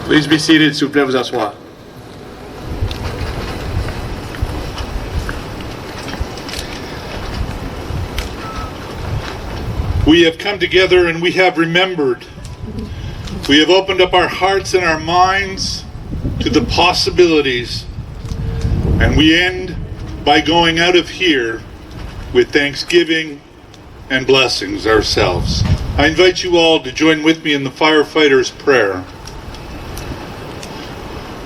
Please be seated, s'il vous plaît, vous asseoir. We have come together and we have remembered. We have opened up our hearts and our minds to the possibilities. And we end by going out of here with thanksgiving and blessings ourselves. I invite you all to join with me in the Firefighters' prayer.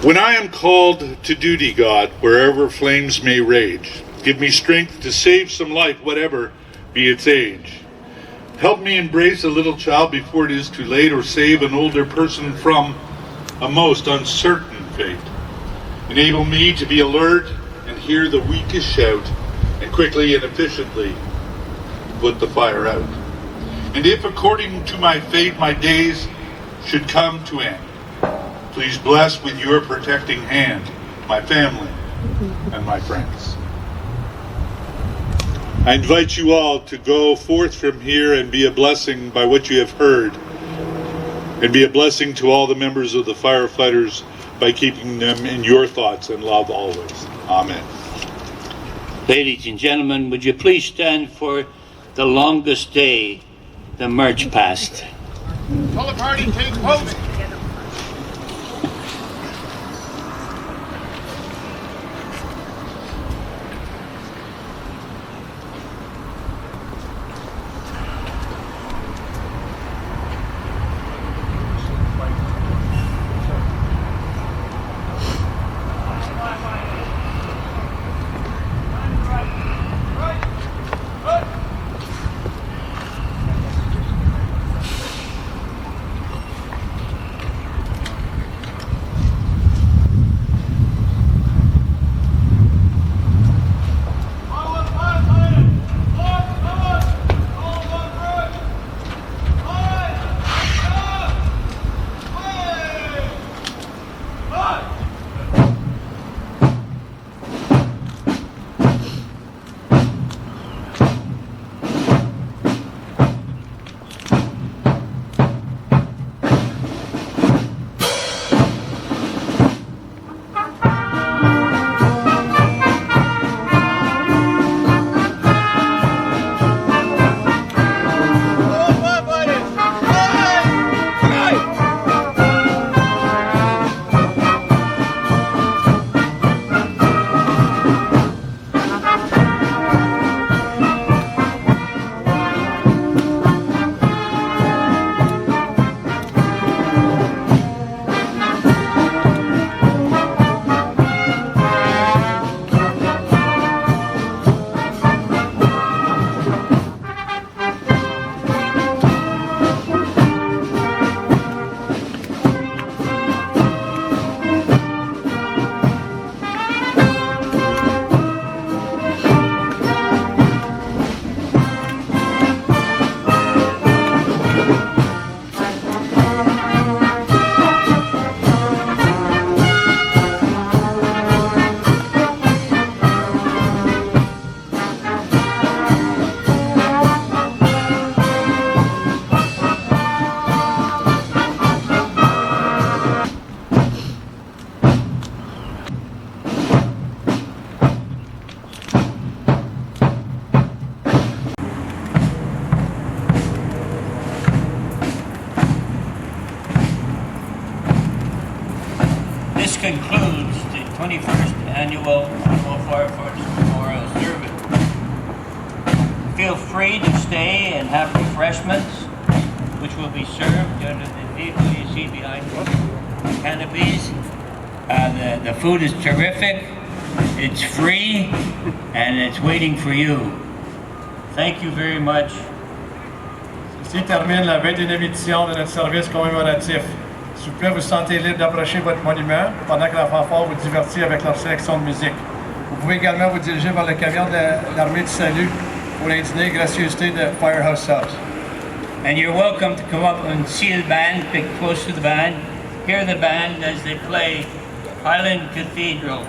When I am called to duty, God, wherever flames may rage, give me strength to save some life, whatever be its age. Help me embrace a little child before it is too late, or save an older person from a most uncertain fate. Enable me to be alert and hear the weakest shout, and quickly and efficiently put the fire out. And if according to my fate my days should come to end, please bless with your protecting hand my family and my friends. I invite you all to go forth from here and be a blessing by what you have heard, and be a blessing to all the members of the Firefighters by keeping them in your thoughts and love always. Amen. Ladies and gentlemen, would you please stand for the longest day, the march past. All the party take post. This concludes the 21st Annual Ottawa Firefighters Memorial Service. Feel free to stay and have refreshments, which will be served under the vehicle you see behind you, canopies. The food is terrific. It's free and it's waiting for you. Thank you very much. Ceci termine la 21e édition de notre service commémoratif. S'il vous plaît, vous sentez libre d'approcher votre monument pendant que la fanfare vous divertit avec leur sélection de musique. Vous pouvez également vous diriger vers le camion de l'armée du salut pour un dîner gracieuseté de Firehouse Subs. And you're welcome to come up and see the band, pick close to the band, hear the band as they play Highland Cathedral.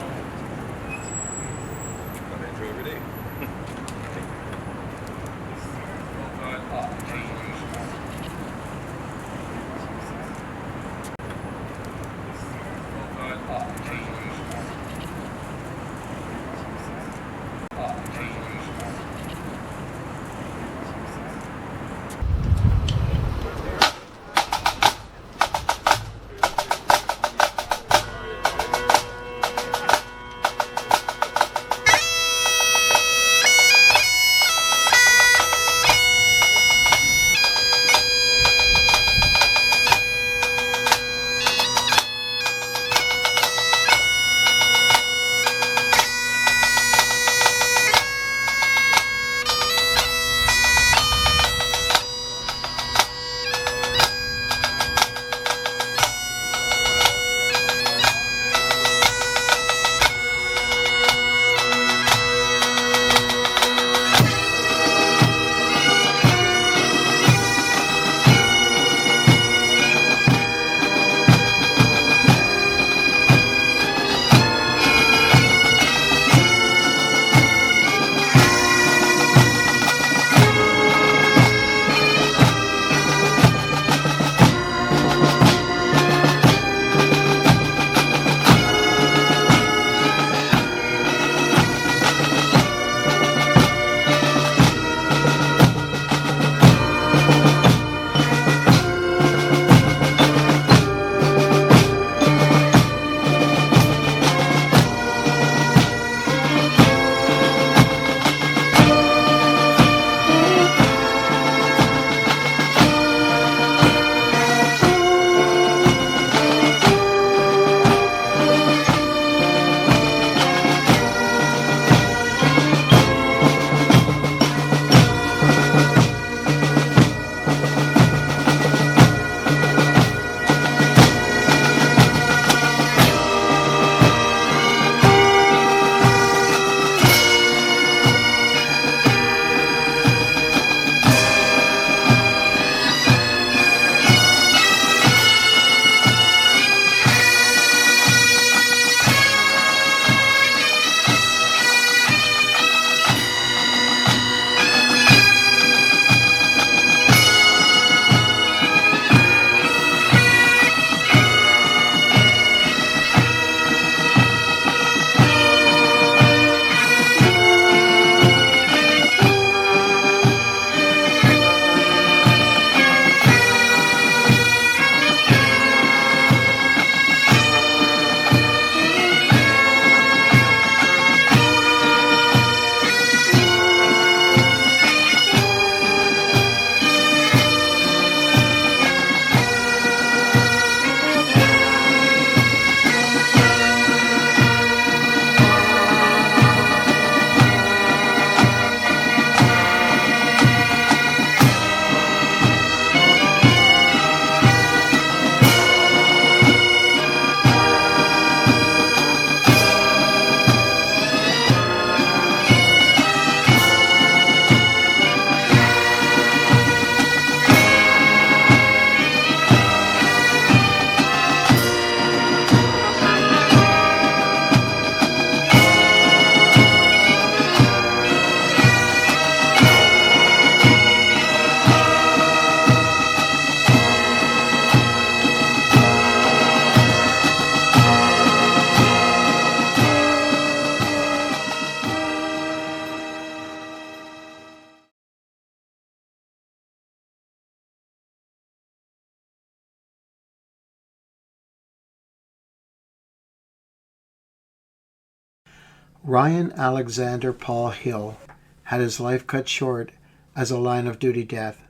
Ryan Alexander Paul Hill had his life cut short as a line of duty death.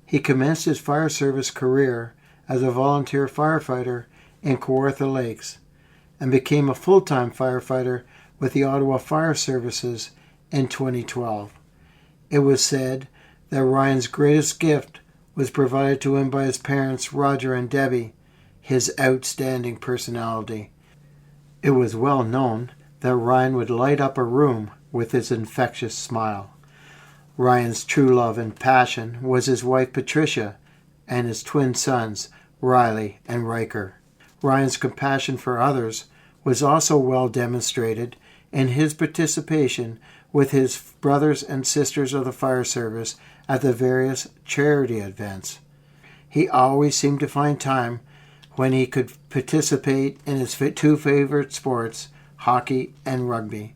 He commenced his fire service career as a volunteer firefighter in Kawartha Lakes and became a full-time firefighter with the Ottawa Fire Services in 2012. It was said that Ryan's greatest gift was provided to him by his parents, Roger and Debbie, his outstanding personality. It was well known that Ryan would light up a room with his infectious smile. Ryan's true love and passion was his wife Patricia and his twin sons, Riley and Riker. Ryan's compassion for others was also well demonstrated in his participation with his brothers and sisters of the fire service at the various charity events. He always seemed to find time when he could participate in his two favorite sports, hockey and rugby.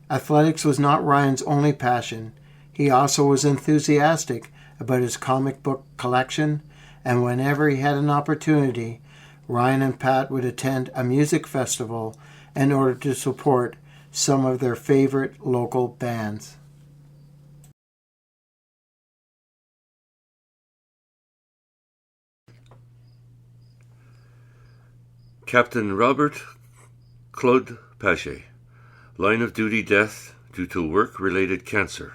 Athletics was not Ryan's only passion. He also was enthusiastic about his comic book collection, and whenever he had an opportunity, Ryan and Pat would attend a music festival in order to support some of their favorite local bands. Captain Robert Claude Paget, line of duty death due to work-related cancer.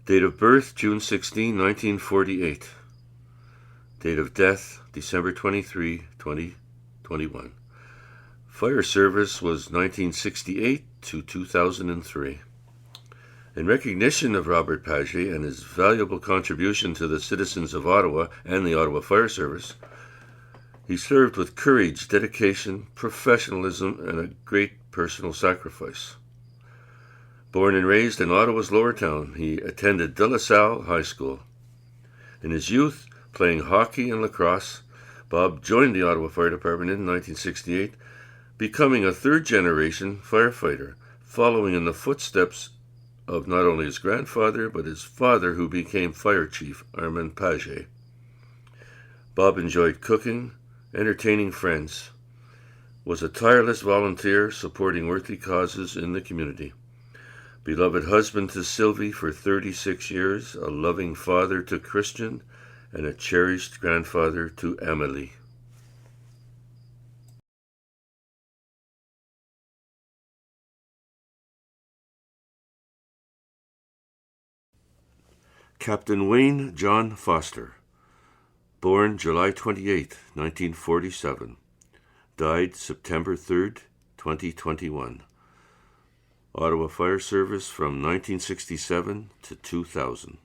Date of birth, June 16, 1948. Date of death, December 23, 2021. Fire service was 1968 to 2003. In recognition of Robert Paget and his valuable contribution to the citizens of Ottawa and the Ottawa Fire Service, he served with courage, dedication, professionalism, and a great personal sacrifice. Born and raised in Ottawa's Lower Town, he attended De La Salle High School. In his youth, playing hockey and lacrosse, Bob joined the Ottawa Fire Department in 1968, becoming a third-generation firefighter, following in the footsteps of not only his grandfather, but his father, who became Fire Chief Armand Paget. Bob enjoyed cooking, entertaining friends, was a tireless volunteer supporting worthy causes in the community. Beloved husband to Sylvie for 36 years, a loving father to Christian, and a cherished grandfather to Amélie. Captain Wayne John Foster, born July 28, 1947, died September 3, 2021. Ottawa Fire Service from 1967 to 2000.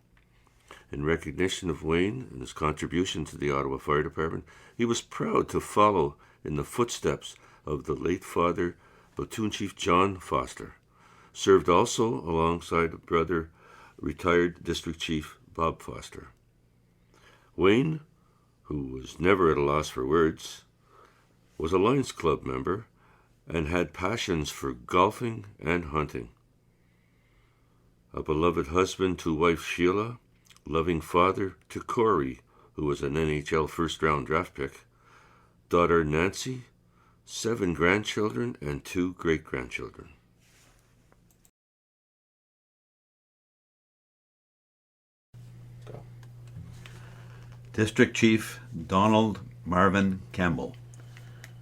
In recognition of Wayne and his contribution to the Ottawa Fire Department, he was proud to follow in the footsteps of the late father, Platoon Chief John Foster. Served also alongside brother, retired District Chief Bob Foster. Wayne, who was never at a loss for words, was a Lions Club member and had passions for golfing and hunting. A beloved husband to wife Sheila, loving father to Corey, who was an NHL first-round draft pick, daughter Nancy, 7 grandchildren, and 2 great-grandchildren. District Chief Donald Marvin Campbell.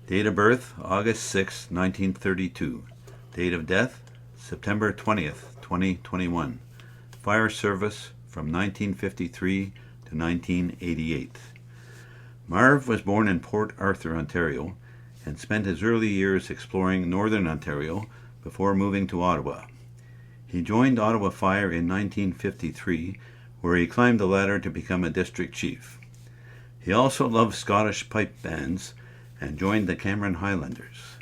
Date of birth, August 6, 1932. Date of death, September 20th, 2021. Fire service from 1953 to 1988. Marv was born in Port Arthur, Ontario, and spent his early years exploring northern Ontario before moving to Ottawa. He joined Ottawa Fire in 1953, where he climbed the ladder to become a district chief. He also loved Scottish pipe bands and joined the Cameron Highlanders.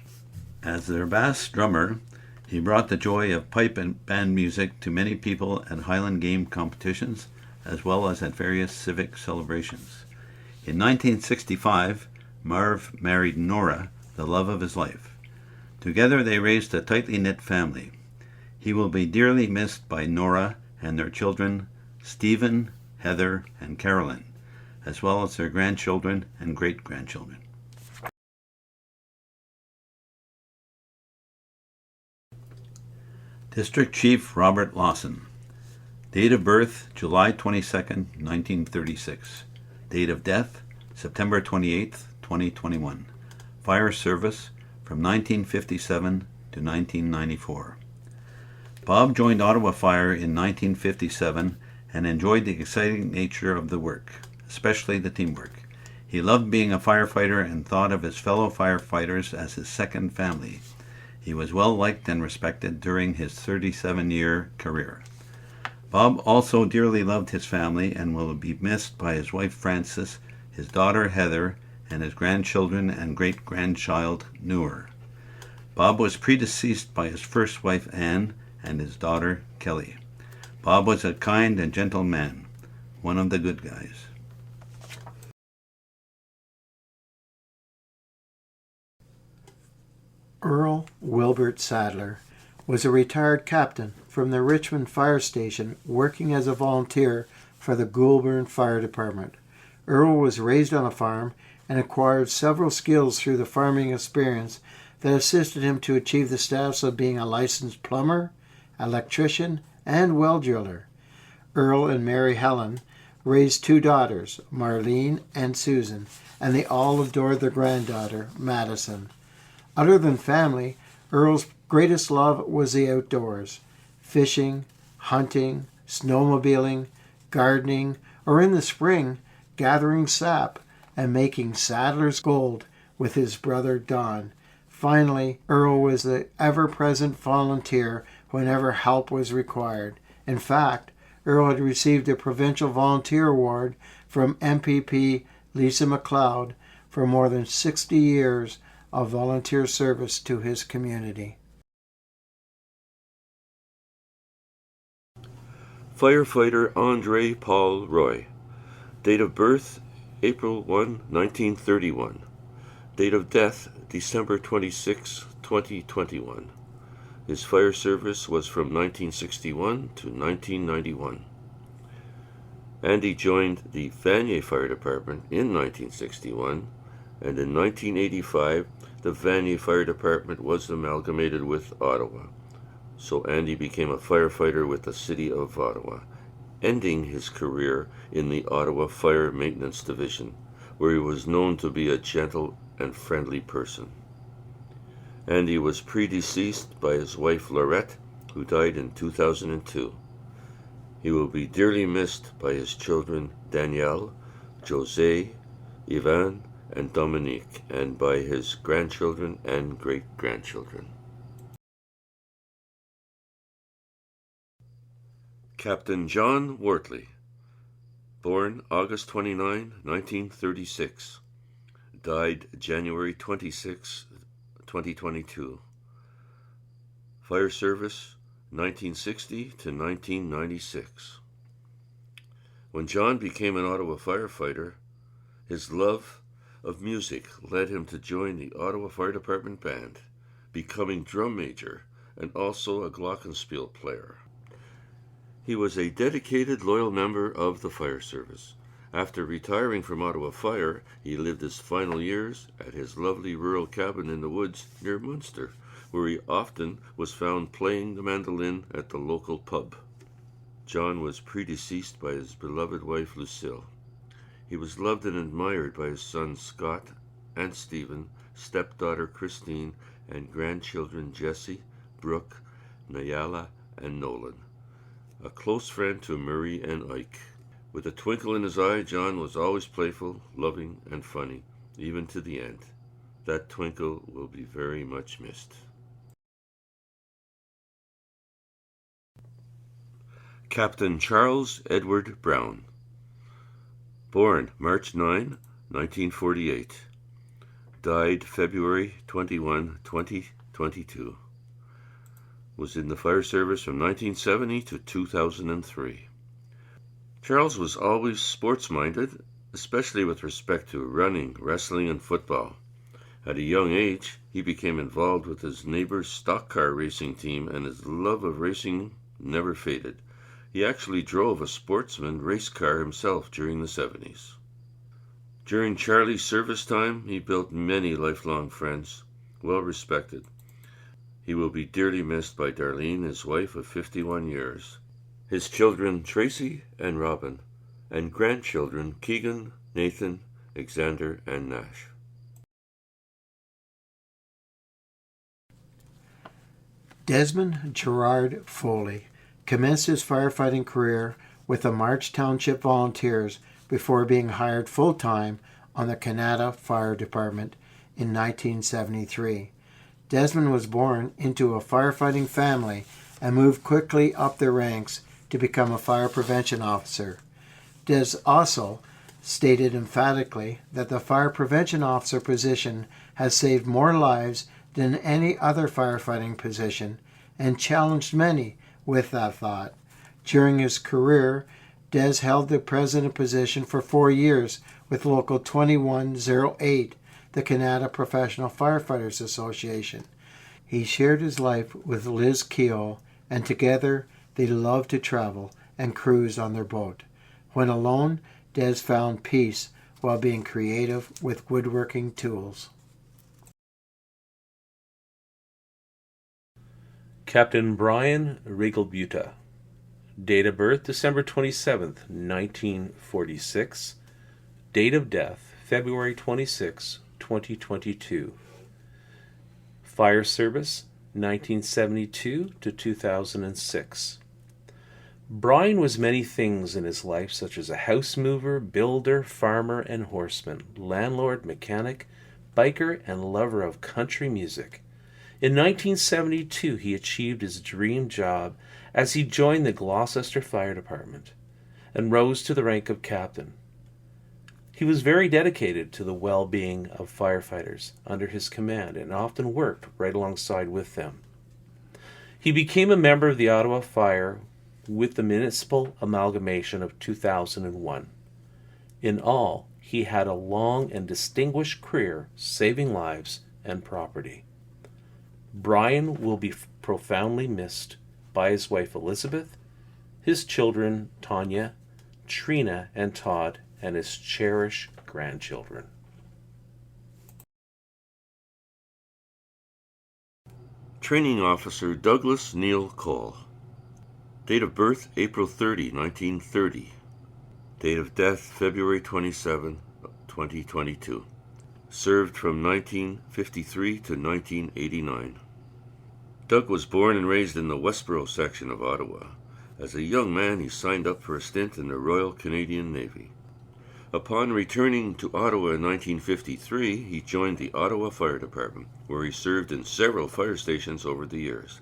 As their bass drummer, he brought the joy of pipe and band music to many people at Highland game competitions, as well as at various civic celebrations. In 1965, Marv married Nora, the love of his life. Together they raised a tightly knit family. He will be dearly missed by Nora and their children, Stephen, Heather, and Carolyn, as well as their grandchildren and great-grandchildren. District Chief Robert Lawson. Date of birth, July 22, 1936. Date of death, September 28, 2021. Fire service from 1957 to 1994. Bob joined Ottawa Fire in 1957 and enjoyed the exciting nature of the work, especially the teamwork. He loved being a firefighter and thought of his fellow firefighters as his second family. He was well liked and respected during his 37-year career. Bob also dearly loved his family and will be missed by his wife Frances, his daughter Heather, and his grandchildren and great-grandchild Dewar. Bob was predeceased by his first wife Anne and his daughter Kelly. Bob was a kind and gentle man, one of the good guys. Earl Wilbert Sadler was a retired captain from the Richmond Fire Station working as a volunteer for the Goulburn Fire Department. Earl was raised on a farm and acquired several skills through the farming experience that assisted him to achieve the status of being a licensed plumber, electrician, and well driller. Earl and Mary Helen raised two daughters, Marlene and Susan, and they all adored their granddaughter, Madison. Other than family, Earl's greatest love was the outdoors: fishing, hunting, snowmobiling, gardening, or in the spring, gathering sap and making saddler's gold with his brother Don. Finally, Earl was the ever-present volunteer whenever help was required. In fact, Earl had received a provincial volunteer award from MPP Lisa MacLeod for more than 60 years of volunteer service to his community. Firefighter Andre Paul Roy. Date of birth, April 1, 1931. Date of death, December 26, 2021. His fire service was from 1961 to 1991. Andy joined the Vanier Fire Department in 1961, and in 1985, the Vanier Fire Department was amalgamated with Ottawa. So Andy became a firefighter with the City of Ottawa, ending his career in the Ottawa Fire Maintenance Division, where he was known to be a gentle and friendly person. Andy was predeceased by his wife Laurette, who died in 2002. He will be dearly missed by his children Danielle, Jose, Ivan, and Dominique, and by his grandchildren and great-grandchildren. Captain John Wortley, born August 29, 1936, died January 26, 2022. Fire service 1960 to 1996. When John became an Ottawa firefighter, his love of music led him to join the Ottawa Fire Department band, becoming drum major and also a glockenspiel player. He was a dedicated, loyal member of the fire service. After retiring from Ottawa Fire, he lived his final years at his lovely rural cabin in the woods near Munster, where he often was found playing the mandolin at the local pub. John was predeceased by his beloved wife Lucille. He was loved and admired by his sons Scott and Stephen, stepdaughter Christine, and grandchildren Jesse, Brooke, Nayala, and Nolan. A close friend to Marie and Ike. With a twinkle in his eye, John was always playful, loving, and funny, even to the end. That twinkle will be very much missed. Captain Charles Edward Brown, born March 9, 1948, died February 21, 2022, was in the fire service from 1970 to 2003. Charles was always sports-minded, especially with respect to running, wrestling, and football. At a young age, he became involved with his neighbor's stock car racing team, and his love of racing never faded. He actually drove a sportsman race car himself during the 70s. During Charlie's service time, he built many lifelong friends, well respected. He will be dearly missed by Darlene, his wife of 51 years, his children Tracy and Robin, and grandchildren Keegan, Nathan, Alexander, and Nash. Desmond Gerard Foley commenced his firefighting career with the March Township Volunteers before being hired full-time on the Canada Fire Department in 1973. Desmond was born into a firefighting family and moved quickly up the ranks to become a fire prevention officer. Des also stated emphatically that the fire prevention officer position has saved more lives than any other firefighting position, and challenged many with that thought. During his career, Des held the president position for 4 years with Local 2108, the Canada Professional Firefighters Association. He shared his life with Liz Keogh, and together they loved to travel and cruise on their boat. When alone, Des found peace while being creative with woodworking tools. Captain Brian Regalbuta. Date of birth, December 27th, 1946. Date of death, February 26, 2022. Fire service, 1972 to 2006. Brian was many things in his life, such as a house mover, builder, farmer, and horseman, landlord, mechanic, biker, and lover of country music. In 1972, he achieved his dream job as he joined the Gloucester Fire Department and rose to the rank of captain. He was very dedicated to the well-being of firefighters under his command and often worked right alongside with them. He became a member of the Ottawa Fire with the municipal amalgamation of 2001. In all, he had a long and distinguished career saving lives and property. Brian will be profoundly missed by his wife Elizabeth, his children Tanya, Trina, and Todd, and his cherished grandchildren. Training Officer Douglas Neil Cole. Date of birth, April 30, 1930. Date of death, February 27, 2022. Served from 1953 to 1989. Doug was born and raised in the Westboro section of Ottawa. As a young man, he signed up for a stint in the Royal Canadian Navy. Upon returning to Ottawa in 1953, he joined the Ottawa Fire Department, where he served in several fire stations over the years.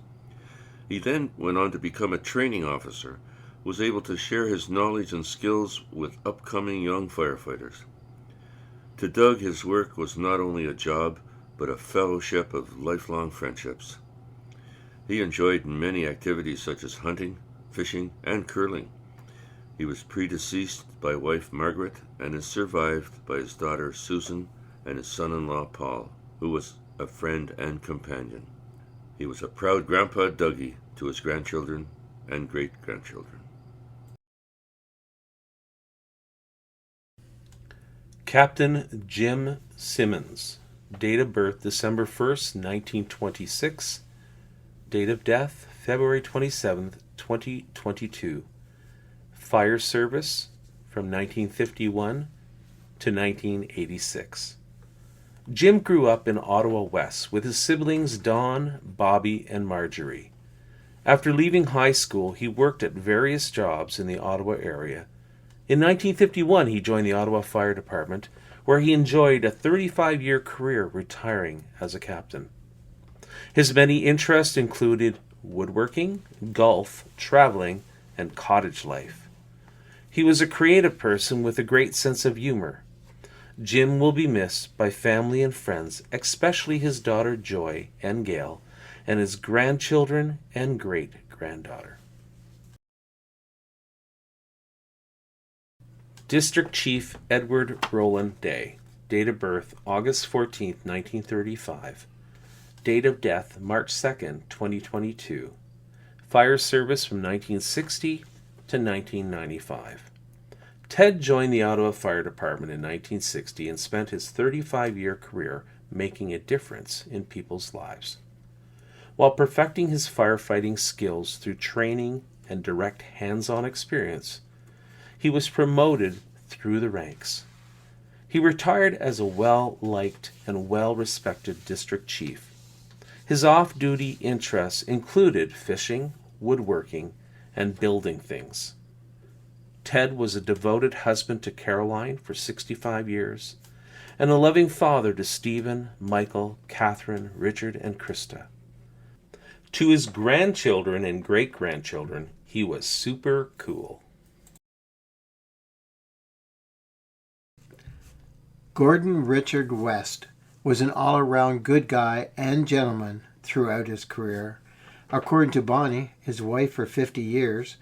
He then went on to become a training officer, was able to share his knowledge and skills with upcoming young firefighters. To Doug, his work was not only a job, but a fellowship of lifelong friendships. He enjoyed many activities such as hunting, fishing, and curling. He was predeceased by wife Margaret and is survived by his daughter Susan and his son-in-law Paul, who was a friend and companion. He was a proud Grandpa Dougie to his grandchildren and great-grandchildren. Captain Jim Simmons. Date of birth, December 1st, 1926. Date of death, February 27th, 2022. Fire service from 1951 to 1986. Jim grew up in Ottawa West with his siblings Don, Bobby, and Marjorie. After leaving high school, he worked at various jobs in the Ottawa area. In 1951, he joined the Ottawa Fire Department, where he enjoyed a 35-year career, retiring as a captain. His many interests included woodworking, golf, traveling, and cottage life. He was a creative person with a great sense of humor. Jim will be missed by family and friends, especially his daughter Joy and Gail, and his grandchildren and great-granddaughter. District Chief Edward Rowland Day. Date of birth, August 14, 1935. Date of death, March 2nd, 2022. Fire service from 1960 to 1995. Ted joined the Ottawa Fire Department in 1960 and spent his 35-year career making a difference in people's lives. While perfecting his firefighting skills through training and direct hands-on experience, he was promoted through the ranks. He retired as a well-liked and well-respected district chief. His off-duty interests included fishing, woodworking, and building things. Ted was a devoted husband to Caroline for 65 years, and a loving father to Stephen, Michael, Catherine, Richard, and Krista. To his grandchildren and great-grandchildren, he was super cool. Gordon Richard West was an all-around good guy and gentleman throughout his career. According to Bonnie, his wife for 50 years,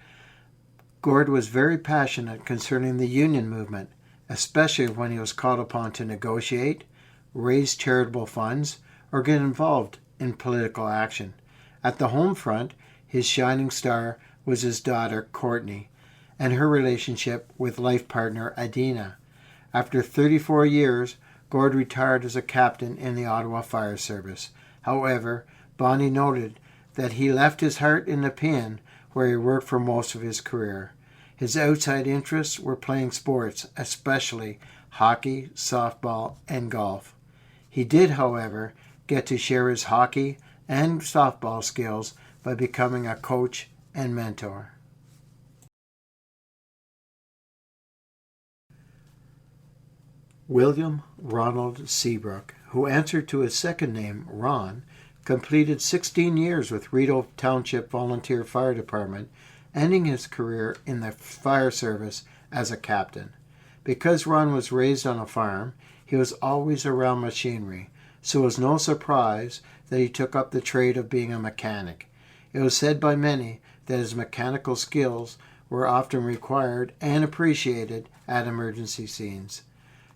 Gord was very passionate concerning the union movement, especially when he was called upon to negotiate, raise charitable funds, or get involved in political action. At the home front, his shining star was his daughter, Courtney, and her relationship with life partner, Adina. After 34 years, Gord retired as a captain in the Ottawa Fire Service. However, Bonnie noted that he left his heart in Nepean, where he worked for most of his career. His outside interests were playing sports, especially hockey, softball, and golf. He did, however, get to share his hockey and softball skills by becoming a coach and mentor. William Ronald Seabrook, who answered to his second name, Ron, completed 16 years with Rideau Township Volunteer Fire Department, ending his career in the fire service as a captain. Because Ron was raised on a farm, he was always around machinery, so it was no surprise that he took up the trade of being a mechanic. It was said by many that his mechanical skills were often required and appreciated at emergency scenes.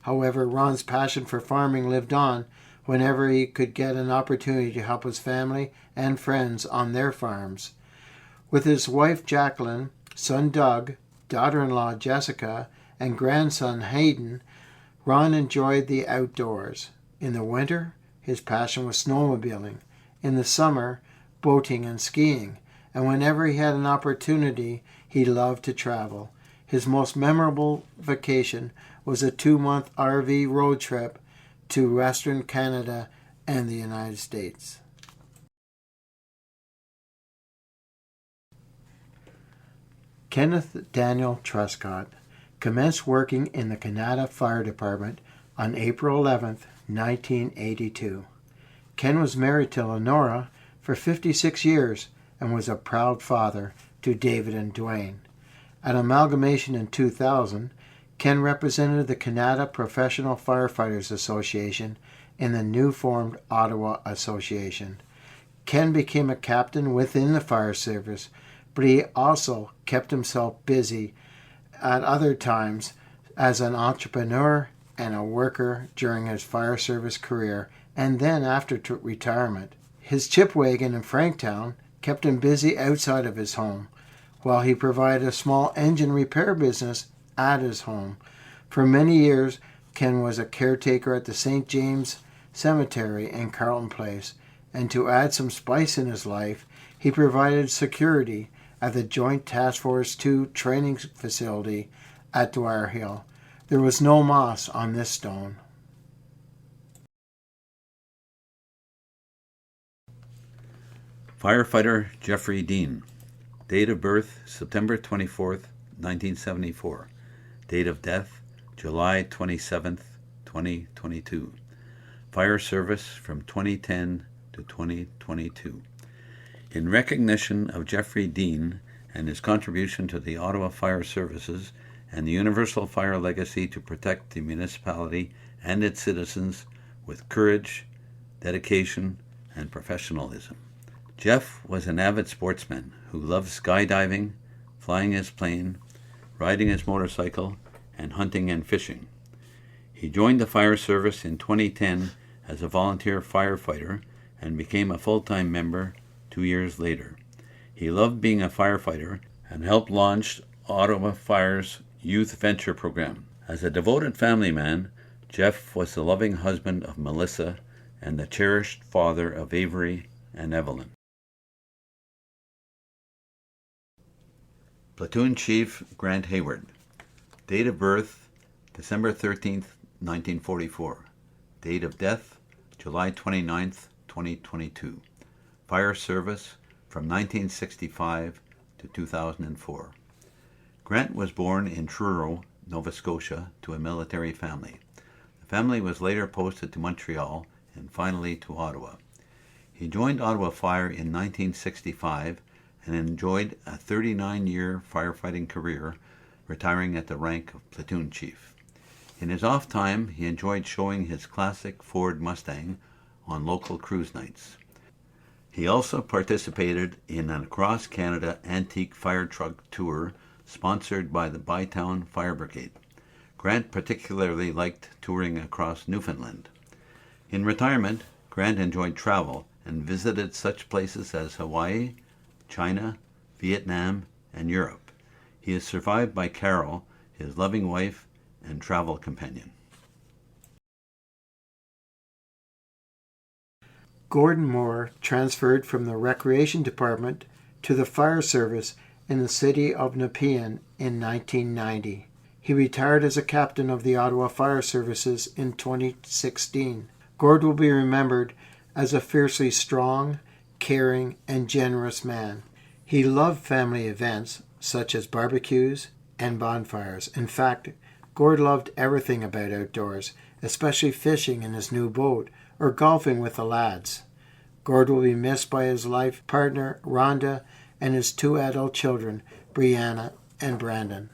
However, Ron's passion for farming lived on whenever he could get an opportunity to help his family and friends on their farms. With his wife Jacqueline, son Doug, daughter-in-law Jessica, and grandson Hayden, Ron enjoyed the outdoors. In the winter, his passion was snowmobiling. In the summer, boating and skiing. And whenever he had an opportunity, he loved to travel. His most memorable vacation was a 2-month RV road trip to Western Canada and the United States. Kenneth Daniel Truscott commenced working in the Canada Fire Department on April 11, 1982. Ken was married to Lenora for 56 years and was a proud father to David and Dwayne. At amalgamation in 2000, Ken represented the Canada Professional Firefighters Association in the new formed Ottawa Association. Ken became a captain within the fire service, but he also kept himself busy at other times as an entrepreneur and a worker during his fire service career and then after retirement. His chip wagon in Franktown kept him busy outside of his home, while he provided a small engine repair business at his home. For many years, Ken was a caretaker at the St. James Cemetery in Carleton Place, and to add some spice in his life, he provided security at the Joint Task Force 2 training facility at Dewar Hill. There was no moss on this stone. Firefighter Jeffrey Dean. Date of birth, September 24th, 1974. Date of death, July 27th, 2022. Fire service from 2010 to 2022. In recognition of Jeffrey Dean and his contribution to the Ottawa Fire Services and the universal fire legacy to protect the municipality and its citizens with courage, dedication, and professionalism. Jeff was an avid sportsman who loved skydiving, flying his plane, riding his motorcycle, and hunting and fishing. He joined the fire service in 2010 as a volunteer firefighter and became a full-time member 2 years later. He loved being a firefighter and helped launch Ottawa Fire's Youth Venture Program. As a devoted family man, Jeff was the loving husband of Melissa and the cherished father of Avery and Evelyn. Platoon Chief Grant Hayward. Date of birth, December 13th, 1944. Date of death, July 29th, 2022. fire service from 1965 to 2004. Grant was born in Truro, Nova Scotia, to a military family. The family was later posted to Montreal and finally to Ottawa. He joined Ottawa Fire in 1965 and enjoyed a 39-year firefighting career, retiring at the rank of platoon chief. In his off time, he enjoyed showing his classic Ford Mustang on local cruise nights. He also participated in an across Canada antique fire truck tour sponsored by the Bytown Fire Brigade. Grant particularly liked touring across Newfoundland. In retirement, Grant enjoyed travel and visited such places as Hawaii, China, Vietnam, and Europe. He is survived by Carol, his loving wife and travel companion. Gordon Moore transferred from the Recreation Department to the Fire Service in the city of Nepean in 1990. He retired as a captain of the Ottawa Fire Services in 2016. Gord will be remembered as a fiercely strong, caring, and generous man. He loved family events such as barbecues and bonfires. In fact, Gord loved everything about outdoors, especially fishing in his new boat or golfing with the lads. Gord will be missed by his life partner, Rhonda, and his two adult children, Brianna and Brandon.